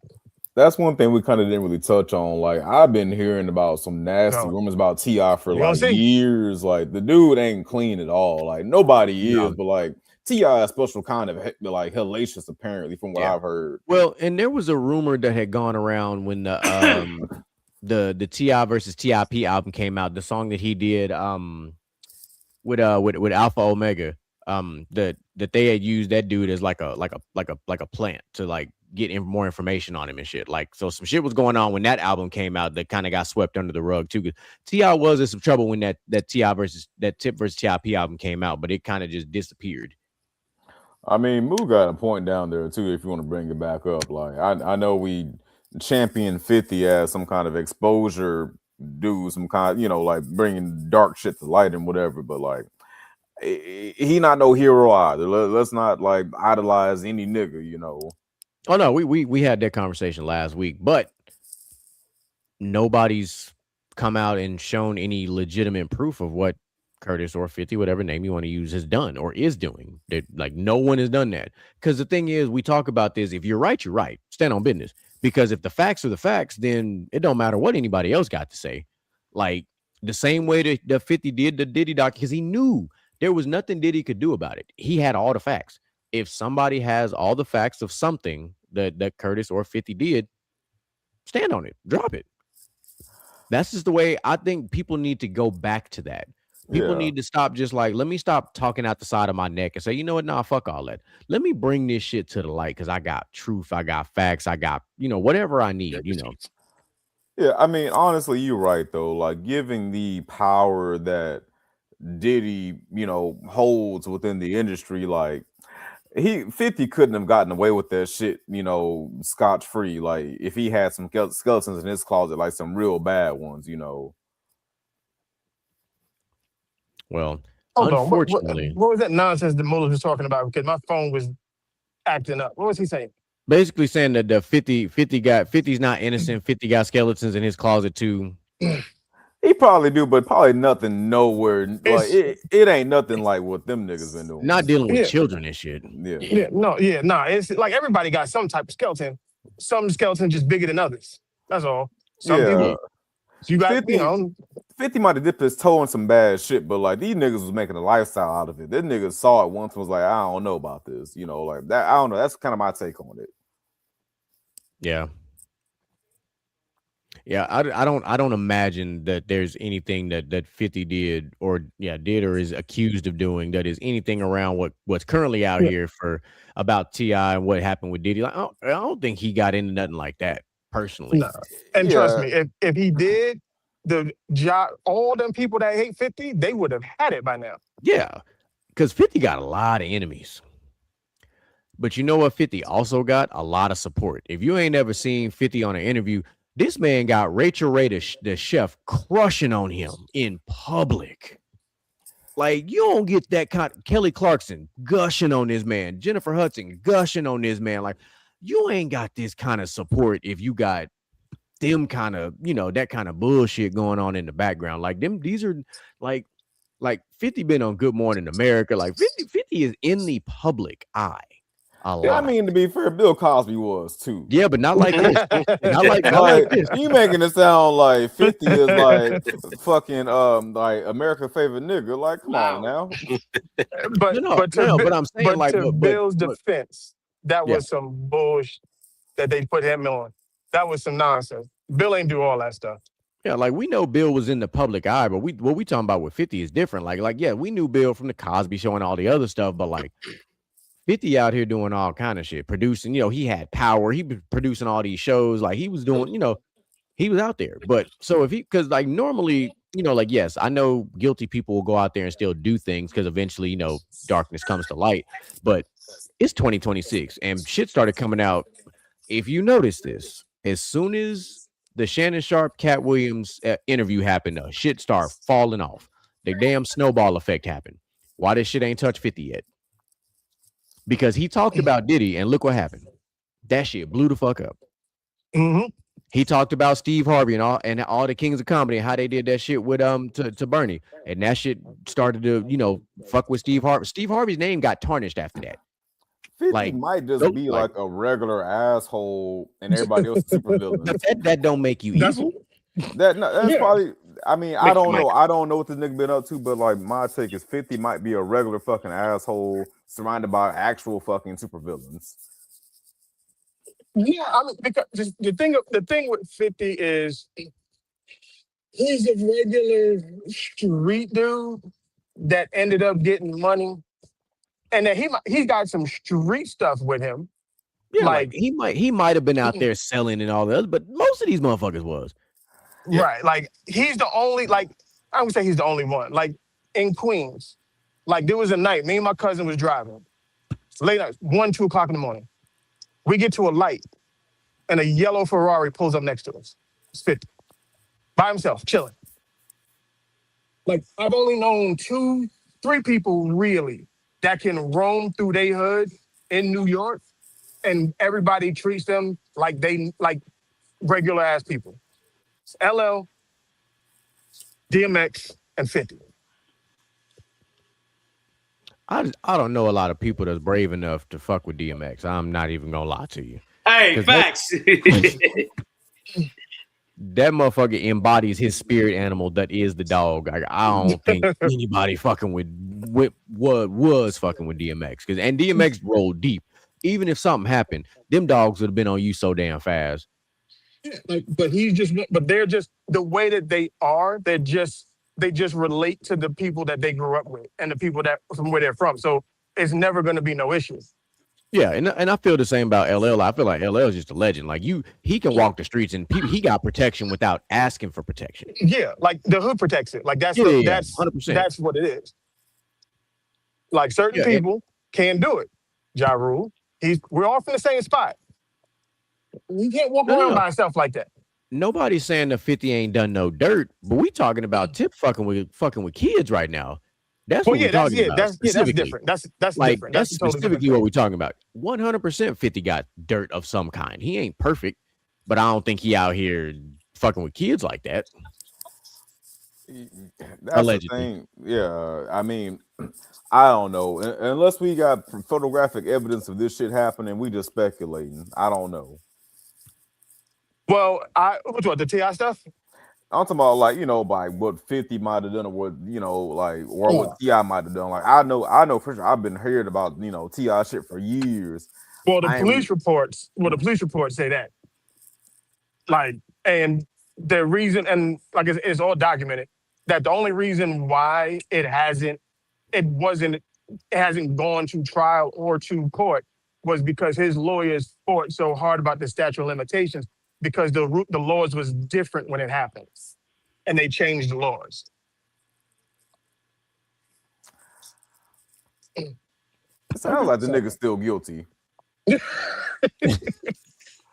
That's one thing we kind of didn't really touch on. Like, I've been hearing about some nasty rumors about T.I. for like years. Like, the dude ain't clean at all. Like, nobody is, but like T.I. is special kind of like hellacious, apparently, from what I've heard. Well, and there was a rumor that had gone around when the T.I. versus T.I.P. album came out, the song that he did with Alpha Omega, that they had used that dude as like a plant to like get more information on him and shit. Like, so some shit was going on when that album came out that kind of got swept under the rug too. T.I. was in some trouble when that T.I. versus Tip versus T.I.P. album came out, but it kind of just disappeared. I mean, Moo got a point down there too, if you want to bring it back up. Like, I know we champion 50 as some kind of exposure dude, some kind, like bringing dark shit to light and whatever, but like, he not no hero either. Let's not like idolize any nigga, Oh no, we had that conversation last week, but nobody's come out and shown any legitimate proof of what Curtis or 50, whatever name you want to use, has done or is doing. That, like, no one has done that. Because the thing is, we talk about this. If you're right, you're right. Stand on business. Because if the facts are the facts, then it don't matter what anybody else got to say. Like the same way that 50 did the Diddy doc, because he knew there was nothing Diddy could do about it. He had all the facts. If somebody has all the facts of something that Curtis or 50 did, stand on it, drop it. That's just the way I think people need to go back to that. People need to stop just like, let me stop talking out the side of my neck and say, you know what? Nah, fuck all that. Let me bring this shit to the light because I got truth, I got facts, I got, whatever I need, Yeah, I mean, honestly, you're right, though. Like, giving the power that Diddy, holds within the industry, like, 50 couldn't have gotten away with that shit, scotch free. Like, if he had some skeletons in his closet, like some real bad ones, Well, hold unfortunately, on. What was that nonsense that Mueller was talking about? Because my phone was acting up. What was he saying? Basically saying that the 50's not innocent. 50 got skeletons in his closet too. He probably do, but probably nothing nowhere. Like it ain't nothing like what them niggas been doing. Not dealing with children and shit. It's like everybody got some type of skeleton. Some skeletons just bigger than others. That's all. Some people, you got 50 might have dipped his toe in some bad shit, but like these niggas was making a lifestyle out of it. This niggas saw it once and was like, I don't know about this, like that. I don't know. That's kind of my take on it. Yeah. Yeah, I don't imagine that there's anything that 50 did or is accused of doing that is anything around what's currently out here for about T.I. and what happened with Diddy. Like, I don't think he got into nothing like that personally. No. And trust me, if he did, all them people that hate 50, they would have had it by now. Yeah, because 50 got a lot of enemies. But you know what 50 also got? A lot of support. If you ain't ever seen 50 on an interview, this man got Rachel Ray, the chef, crushing on him in public. Like, you don't get that kind of Kelly Clarkson gushing on this man, Jennifer Hudson gushing on this man. Like, you ain't got this kind of support if you got them kind of, that kind of bullshit going on in the background. Like these are like 50 been on Good Morning America. Like 50 is in the public eye. I mean, to be fair, Bill Cosby was too. Yeah, but not like this. not like this. You making it sound like 50 is like fucking like America's favorite nigga. Like, come on now. But I'm saying, but like, to Bill's defense, that was some bullshit that they put him on. That was some nonsense. Bill ain't do all that stuff. Yeah, like we know Bill was in the public eye, but what we talking about with 50 is different. Like we knew Bill from the Cosby Show and all the other stuff, but like 50 out here doing all kind of shit, producing, he had power. He was producing all these shows. Like he was doing, he was out there. But so because like normally, like, yes, I know guilty people will go out there and still do things because eventually, darkness comes to light. But it's 2026 and shit started coming out. If you notice this, as soon as the Shannon Sharp, Cat Williams interview happened, shit start falling off. The damn snowball effect happened. Why this shit ain't touched 50 yet? Because he talked about Diddy, and look what happened. That shit blew the fuck up. Mm-hmm. He talked about Steve Harvey and all the kings of comedy and how they did that shit with to Bernie, and that shit started to fuck with Steve Harvey. Steve Harvey's name got tarnished after that. 50 might just be like a regular asshole, and everybody else is super villains. That don't make you evil. That's probably. I mean, I don't know. I don't know what this nigga been up to, but like my take is 50 might be a regular fucking asshole surrounded by actual fucking super villains. Yeah, I mean, because the thing with 50 is he's a regular street dude that ended up getting money, and then he got some street stuff with him. Yeah, like he might have been out there selling and all that, but most of these motherfuckers was. Right, like he's the only, like I would say he's the only one. Like in Queens, like there was a night, me and my cousin was driving, late night, 1, 2 o'clock in the morning. We get to a light, and a yellow Ferrari pulls up next to us. It's 50, by himself, chilling. Like I've only known 2, 3 people really that can roam through their hood in New York, and everybody treats them like they like regular ass people. It's LL, DMX, and 50. I don't know a lot of people that's brave enough to fuck with DMX. I'm not even gonna lie to you. Hey, facts. That motherfucker embodies his spirit animal that is the dog. I don't think anybody fucking with what was fucking with DMX, and DMX rolled deep. Even if something happened, them dogs would have been on you so damn fast. Yeah, like, but they're just the way that they are. They just relate to the people that they grew up with and the people that from where they're from. So it's never going to be no issue. Yeah, and I feel the same about LL. I feel like LL is just a legend. Like he can walk the streets and he got protection without asking for protection. Yeah, like the hood protects it. Like that's 100%. That's what it is. Like certain people can do it. Ja Rule, we're all from the same spot. You can't walk around by yourself like that. Nobody's saying the 50 ain't done no dirt, but we talking about Tip fucking with kids right now. That's what we're talking about. That's different. That's like different. That's totally specifically what we're talking about. 100% 50 got dirt of some kind. He ain't perfect, but I don't think he out here fucking with kids like that. That's allegedly. The thing. Yeah, I mean, I don't know. Unless we got photographic evidence of this shit happening, we just speculating. I don't know. Well, the T.I. stuff? I'm talking about like what 50 might have done, or what what T.I. might have done. Like I know for sure. I've been hearing about T.I. shit for years. Well, the police reports say that. Like, and the reason, and like it's all documented, that the only reason why it hasn't gone to trial or to court was because his lawyers fought so hard about the statute of limitations, because the laws was different when it happened, and they changed the laws. It sounds like the nigga's still guilty.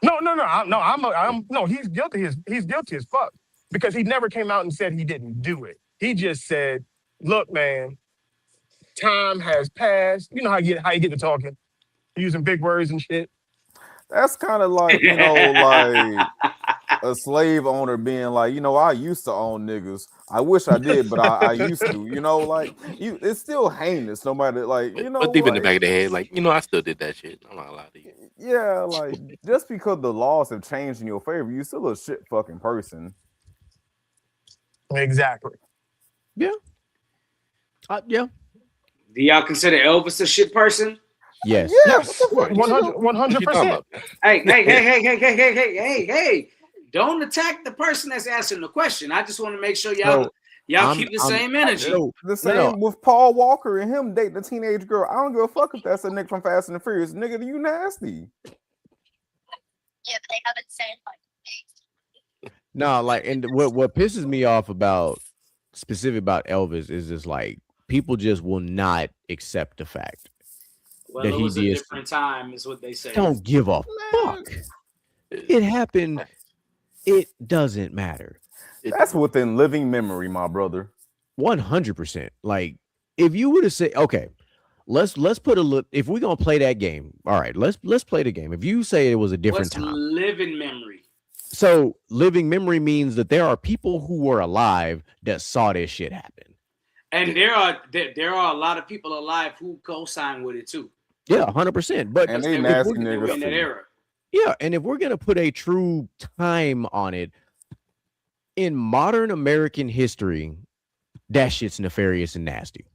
No, he's guilty. He's guilty as fuck, because he never came out and said he didn't do it. He just said, "Look, man, time has passed." You know how you get to talking, using big words and shit. That's kind of like, like a slave owner being like, I used to own niggas. I wish I did, but I used to. It's still heinous, no matter But deep in the back of the head, I still did that shit. I'm not allowed to. Yeah, like just because the laws have changed in your favor, you're still a shit fucking person. Exactly. Yeah. Yeah. Do y'all consider Elvis a shit person? Yes. Yes. 100%. Hey. Don't attack the person that's asking the question. I just want to make sure y'all keep the same energy. The same with Paul Walker and him dating a teenage girl. I don't give a fuck if that's a nigga from Fast and the Furious. Nigga, you nasty. Yeah, they haven't said no, and what pisses me off about specific about Elvis is just like people just will not accept the fact Well, that it he was a did. different time, is what they say. Don't give a fuck. It happened. It doesn't matter. That's within living memory, my brother. 100%. Like if you would have said, okay, let's put a look. If we're gonna play that game, all right, let's play the game. If you say it was a different What's time, living memory? so living memory means that there are people who were alive that saw this shit happen. And there are a lot of people alive who co-sign with it too. Yeah, 100%. But And They they were- nasty they were in that niggas. era. yeah, and if we're gonna put a true time on it, in modern American history, that shit's nefarious and nasty.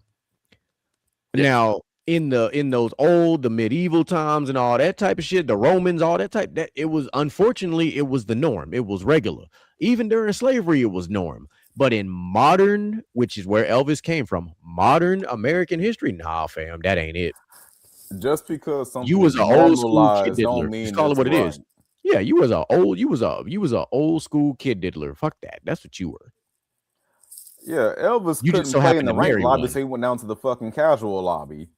Yeah. Now, in those the medieval times and all that type of shit, the Romans, all that type, that it was unfortunately it was the norm. It was regular. Even during slavery, it was norm. But in modern, which is where Elvis came from, modern American history, nah, fam, that ain't it. Just because something You was is an old school kid normalized diddler. don't mean Just call it it's what it right. is. Yeah, you was a old school kid diddler. Fuck that. That's what you were. Yeah, Elvis You couldn't just so play in happened the to rank marry lobby, one. so he went down to the fucking casual lobby.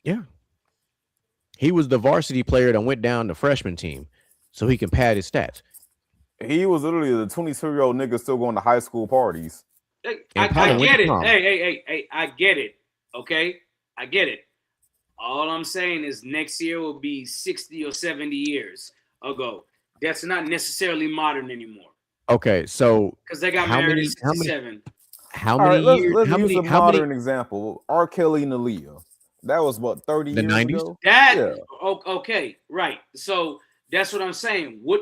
Yeah. He was the varsity player that went down the freshman team so he can pad his stats. He was literally the 22-year-old nigga still going to high school parties. Hey, And I probably went get to it. prom. Hey, I get it. Okay, I get it. All I'm saying is next year will be 60 or 70 years ago. That's not necessarily modern anymore Okay, so because they got How married many- in how many- 67. how All many right, years? let's How use many? a How many? modern example. R. Kelly and Aaliyah. That was what, 30 The years 90s? ago? That Yeah. okay, right. So that's what I'm saying. What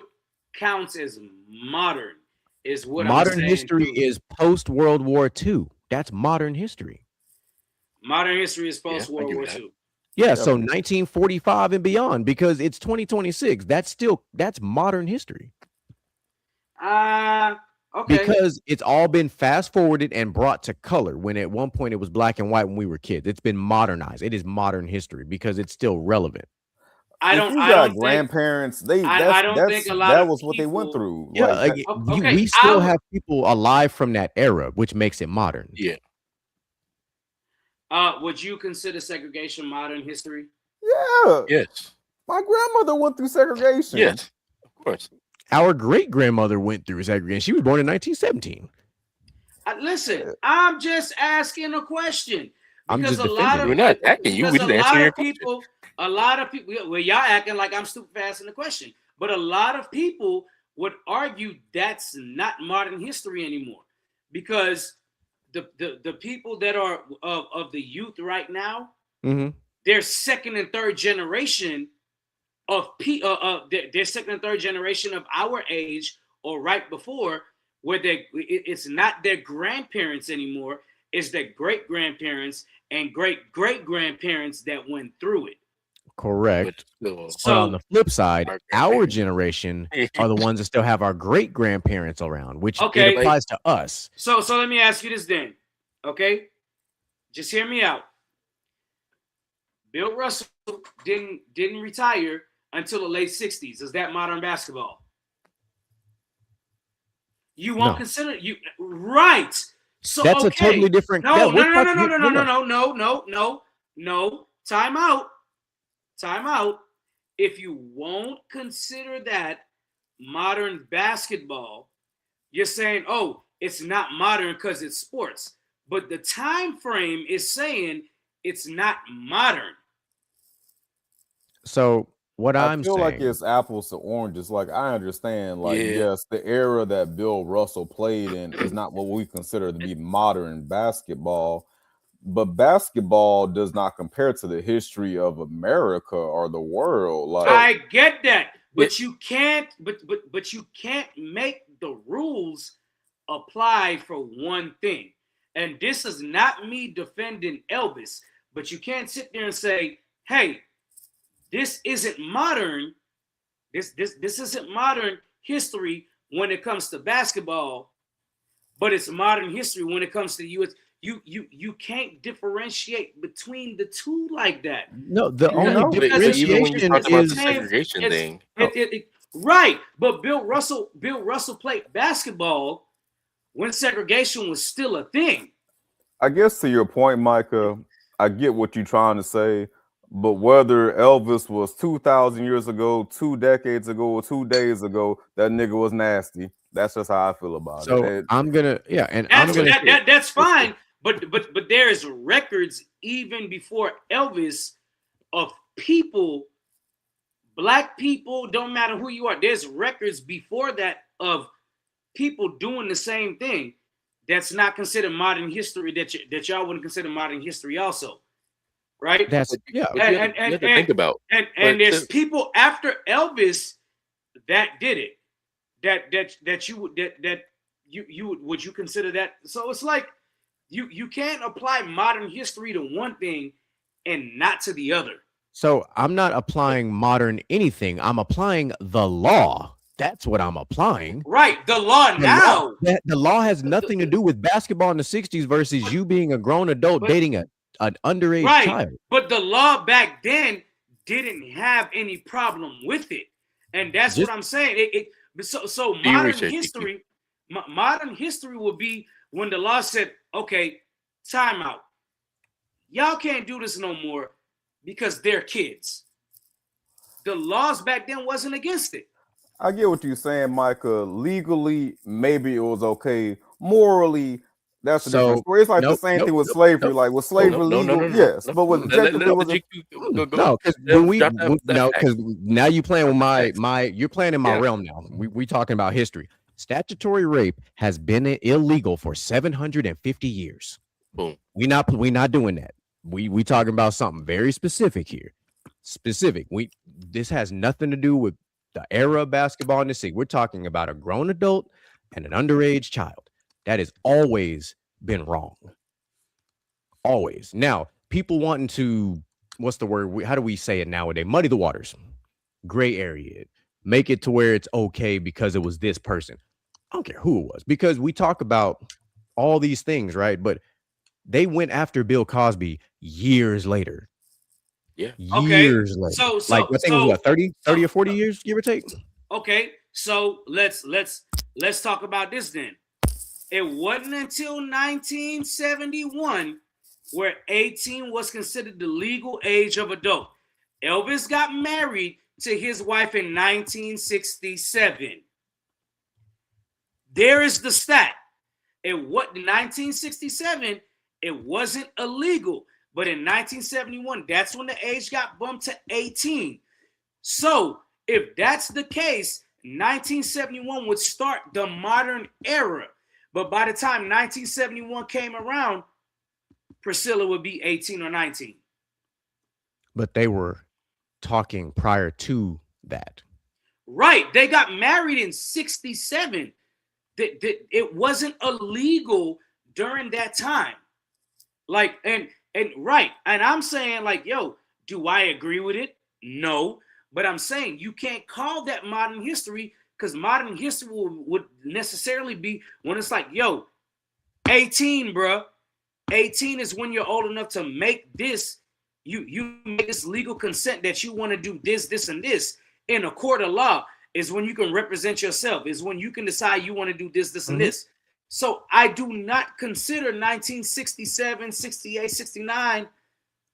counts as modern is what Modern I'm saying. history is post World War II. That's modern history. Modern history is Yeah, I post World give War you that. II. Yeah, so 1945 and beyond, because it's 2026. That's modern history. Okay. Because it's all been fast forwarded and brought to color when at one point it was black and white when we were kids. It's been modernized. It is modern history because it's still relevant. I If don't. you I got don't think. grandparents, I don't think a lot that of was what they went people- through. Yeah, Like, like, okay, we still I- have people alive from that era, which makes it modern. Yeah. Would you consider segregation modern history? yeah, Yes. my grandmother went through segregation. Yes. Of course. Our great grandmother went through segregation. She was born in 1917. Listen, I'm just asking a question I'm because just a lot of We're not attacking you. because We just a lot answering your of people, a lot of people. Well, y'all acting like I'm stupid for asking the question, but a lot of people would argue that's not modern history anymore because the people that are of the youth right now, Mm-hmm. they're second and third generation of their second and third generation of our age or right before, where it's not their grandparents anymore, it's their great grandparents and great great grandparents that went through it. Correct. But still, But on So the flip side, Our our grandparents. generation are the ones that still have our great grandparents around, which Okay. it applies to us. so let me ask you this then, okay? Just hear me out. Bill Russell didn't retire until the late 60s. Is that modern basketball? You won't No. consider you right. So That's okay. a totally different. No, yeah, no, we're no, no, talking- no, no, no, yeah. no. Time out. Time out. If you won't consider that modern basketball, you're saying, oh, it's not modern because it's sports. But the time frame is saying it's not modern. So what I I'm feel saying, like it's apples to oranges. Like, I understand, like, Yeah. yes, the era that Bill Russell played in is not what we consider to be modern basketball, but basketball does not compare to the history of America or the world. Like, I get that, but you can't. But you can't make the rules apply for one thing. And this is not me defending Elvis, but you can't sit there and say, "Hey, this isn't modern. This isn't modern history when it comes to basketball, but it's modern history when it comes to U.S." You can't differentiate between the two like that. no, the Because- only because But even when you differentiation talk about the is segregation it's- thing, Right, but Bill Russell played basketball when segregation was still a thing. I guess to your point, Micah, I get what you're trying to say, but whether Elvis was 2,000 years ago, 2 decades ago, or 2 days ago, that nigga was nasty. That's just how I feel about So it. I'm gonna, yeah, and That's, I'm gonna. that's fine, but there's records even before Elvis of people, black people, don't matter who you are. There's records before that of people doing the same thing. That's not considered modern history. That y'all wouldn't consider modern history, also, right? That's yeah. But you have to think about. And But there's to- people after Elvis that did it. That you would you consider that? So it's like you can't apply modern history to one thing and not to the other. So I'm not applying modern anything. I'm applying the law. That's what I'm applying. Right, the law The now. the law has nothing to do with basketball in the 60s versus you being a grown adult But- dating an underage Right, child. but the law back then didn't have any problem with it, and that's Just- what I'm saying. So Do your modern research, history, modern history will be when the law said, "Okay, time out. Y'all can't do this no more because they're kids." The laws back then wasn't against it. I get what you're saying, Micah. Legally, maybe it was okay. Morally, that's a So, different story. It's like the nope, same nope, thing with nope, slavery. nope. Like, was slavery legal? Yes, but was objectively was it? No, because when we no, because now you playing with my you're playing in my Yeah. realm now. We talking about history. Statutory rape has been illegal for 750 years. Boom. We not doing that. We talking about something very specific here. Specific. This has nothing to do with the era of basketball in the city. We're talking about a grown adult and an underage child. That has always been wrong. Always. Now, people wanting to, what's the word? How do we say it nowadays? Muddy the waters. Gray area. Make it to where it's okay because it was this person. I don't care who it was, because we talk about all these things, right? But they went after Bill Cosby years later. Yeah. Okay, Years later. so- like I think it was what, 30 or 40 years, give or take? Okay, so let's talk about this then. It wasn't until 1971 where 18 was considered the legal age of adult. Elvis got married to his wife in 1967. There is the stat. In 1967, it wasn't illegal, but in 1971, that's when the age got bumped to 18. So if that's the case, 1971 would start the modern era. But by the time 1971 came around, Priscilla would be 18 or 19. But they were talking prior to that. Right. They got married in 67. It wasn't illegal during that time. Like, and right. And I'm saying, like, yo, do I agree with it? No. But I'm saying you can't call that modern history, because modern history would necessarily be when it's like, yo, 18, bruh. 18 is when you're old enough to make this. You make this legal consent that you want to do this, and this. In a court of law is when you can represent yourself, is when you can decide you want to do this, and this. So I do not consider 1967, 68, 69,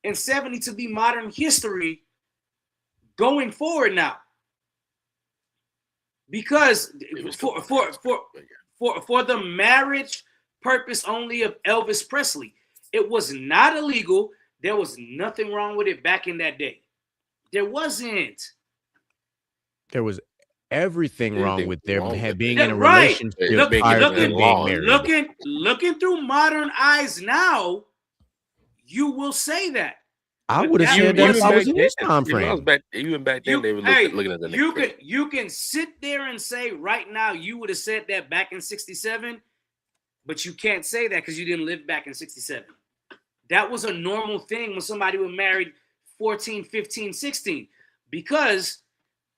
and 70 to be modern history going forward now. Because for the marriage purpose only of Elvis Presley, it was not illegal. There was nothing wrong with it back in that day. There wasn't. There was everything wrong with their wrong with being it. in a Right. relationship Look- prior to looking- them being married. Looking through modern eyes now, you will say that. I But would have that- said that if even I was back in this then- time even frame. Even back then, they were looking at the next frame. You can sit there and say right now you would have said that back in 67, but you can't say that because you didn't live back in 67. That was a normal thing when somebody was married 14, 15, 16, because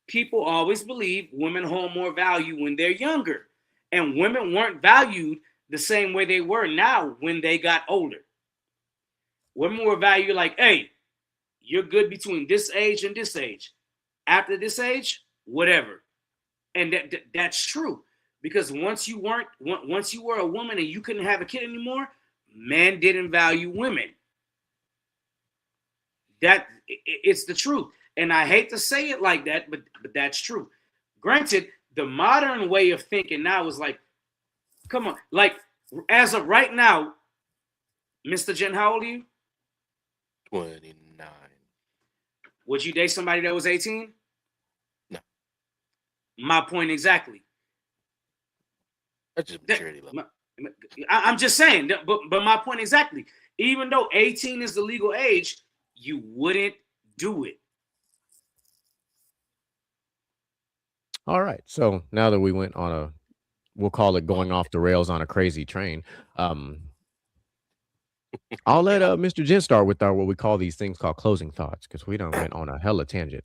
people always believe women hold more value when they're younger, and women weren't valued the same way they were now when they got older. Women were valued like, hey, you're good between this age and this age. After this age, whatever. And that's true. Because once you were a woman and you couldn't have a kid anymore, men didn't value women. It's the truth. And I hate to say it like that, but that's true. Granted, the modern way of thinking now is like, come on, like as of right now, Mr. Jen, how old are you? 29. Would you date somebody that was 18? No. My point exactly. That's just maturity level. I'm just saying, but my point exactly. Even though 18 is the legal age, you wouldn't do it. All right. So now that we went on a, we'll call it going off the rails on a crazy train. I'll let Mr. Jen start with our what we call these things called closing thoughts, because we done went on a hella tangent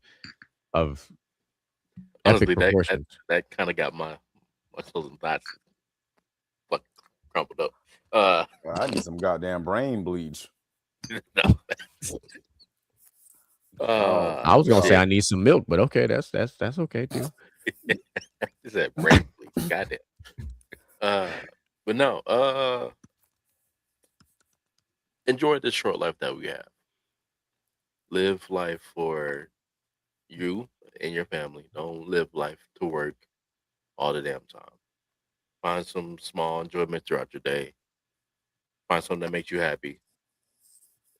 of Honestly, epic proportions. that kind of got my closing thoughts fucking crumpled up. I need some goddamn brain bleach. No. I was gonna say I need some milk, but okay, that's okay too. Is that brain bleach? Goddamn. But no. Enjoy the short life that we have. Live life for you and your family. Don't live life to work all the damn time. Find some small enjoyment throughout your day. Find something that makes you happy,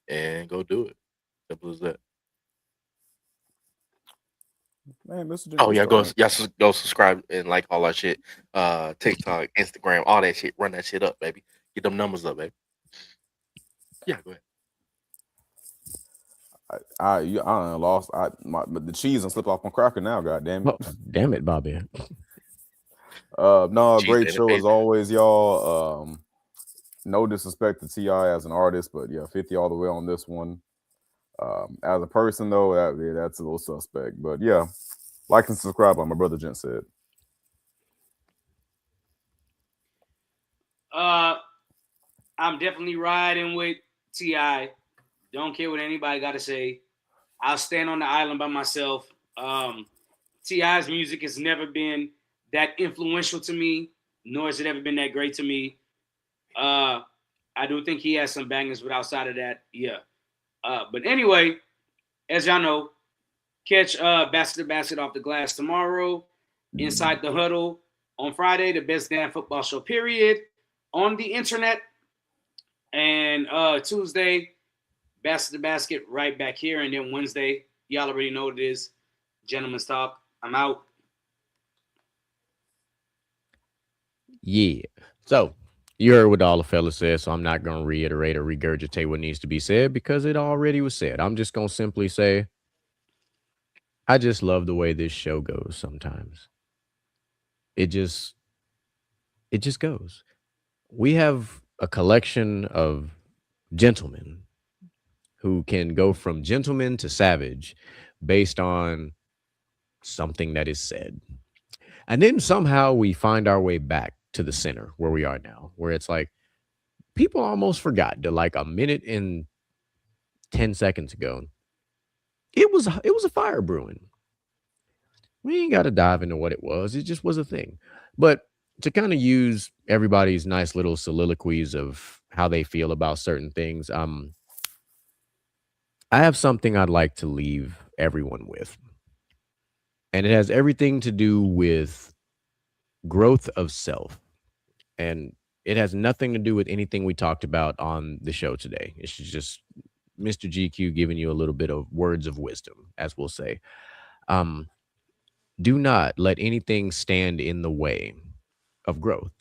and go do it. Simple as that. Man, Mr. Jen, Oh you yeah, go started. go subscribe and like all that shit. TikTok, Instagram, all that shit. Run that shit up, baby. Get them numbers up, baby. Yeah, go ahead. I done lost. The cheese and slip off my cracker now. God damn it. Oh, damn it, Bobby. No, Cheese great ain't show as amazing. always, y'all. No disrespect to T.I. as an artist, but yeah, 50 all the way on this one. As a person though, that's a little suspect. But yeah, like and subscribe, like my brother Jen said. I'm definitely riding with T.I. Don't care what anybody got to say. I'll stand on the island by myself. T.I.'s music has never been that influential to me, nor has it ever been that great to me. I do think he has some bangers, but outside of that, yeah. But anyway, as y'all know, catch Basket to Basket off the glass tomorrow. Inside the Huddle on Friday, the best damn football show, period, on the internet. And Tuesday, Basket to Basket right back here. And then Wednesday, y'all already know what it is. Gentlemen's Talk. I'm out. Yeah. So you heard what all the fellas said, so I'm not going to reiterate or regurgitate what needs to be said because it already was said. I'm just going to simply say, I just love the way this show goes sometimes. It just goes. We have a collection of gentlemen who can go from gentleman to savage based on something that is said. And then somehow we find our way back to the center where we are now, where it's like people almost forgot that like a minute and 10 seconds ago, it was a fire brewing. We ain't got to dive into what it was. It just was a thing. But to kind of use everybody's nice little soliloquies of how they feel about certain things, I have something I'd like to leave everyone with. And it has everything to do with growth of self. And it has nothing to do with anything we talked about on the show today. It's just Mr. GQ giving you a little bit of words of wisdom, as we'll say. Do not let anything stand in the way of growth.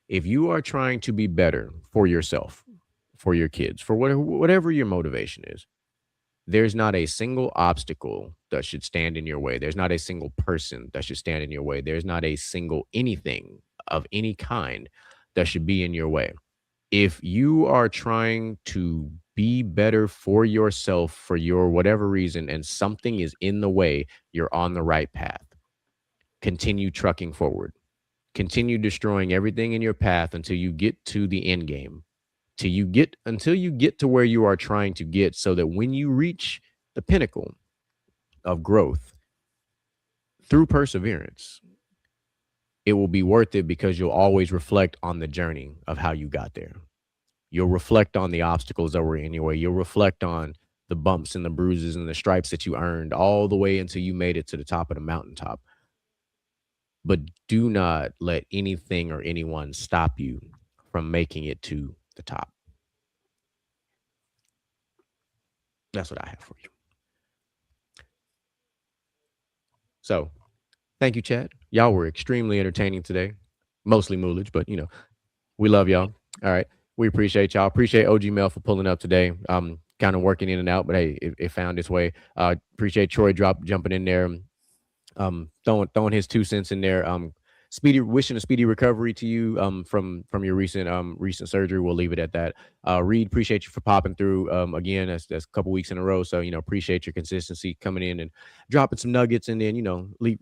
If you are trying to be better for yourself, for your kids, for whatever your motivation is, there's not a single obstacle that should stand in your way. There's not a single person that should stand in your way. There's not a single anything of any kind that should be in your way. If you are trying to be better for yourself, for your whatever reason, and something is in the way, you're on the right path. Continue trucking forward. Continue destroying everything in your path until you get to the end game. Until you get to where you are trying to get, so that when you reach the pinnacle of growth through perseverance, it will be worth it because you'll always reflect on the journey of how you got there. You'll reflect on the obstacles that were in your way. You'll reflect on the bumps and the bruises and the stripes that you earned all the way until you made it to the top of the mountaintop. But do not let anything or anyone stop you from making it to the top. That's what I have for you. So, thank you, Chad. Y'all were extremely entertaining today. Mostly Moolage, but, we love y'all. All right. We appreciate y'all. Appreciate OG Mel for pulling up today. Kind of working in and out, but hey, it found its way. Appreciate Troy jumping in there, throwing his 2 cents in there. Wishing a speedy recovery to you from your recent surgery. We'll leave it at that. Reed, appreciate you for popping through again. That's a couple weeks in a row. So appreciate your consistency coming in and dropping some nuggets, and then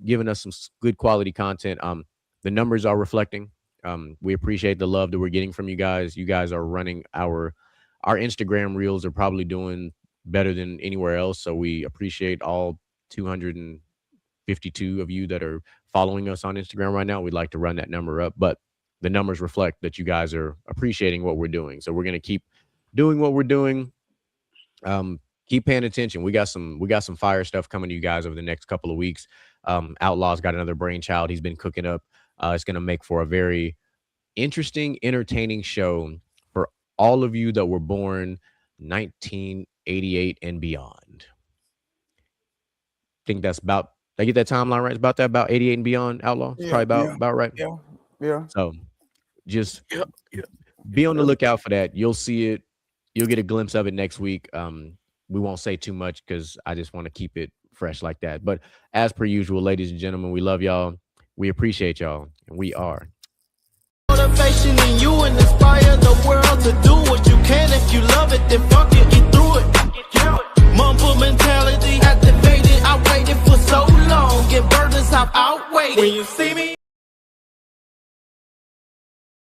giving us some good quality content. The numbers are reflecting. We appreciate the love that we're getting from you guys. You guys are running our Instagram reels are probably doing better than anywhere else. So we appreciate all 252 of you that are following us on Instagram right now. We'd like to run that number up, but the numbers reflect that you guys are appreciating what we're doing. So we're going to keep doing what we're doing. Keep paying attention. We got some fire stuff coming to you guys over the next couple of weeks. Outlaw's got another brainchild he's been cooking up. It's going to make for a very interesting, entertaining show for all of you that were born 1988 and beyond. Think that's about, did I get that timeline right? It's about 88 and beyond, Outlaw? It's probably about right. Yeah. So just be on the lookout for that. You'll see it. You'll get a glimpse of it next week. We won't say too much because I just want to keep it fresh like that. But as per usual, ladies and gentlemen, we love y'all. We appreciate y'all. And we are. Motivation in you and inspire the world to do what you can. If you love it, then fuck it, get through it. Mumble mentality activated. I waited for so long. Get burdens, I've outweighed. When you see me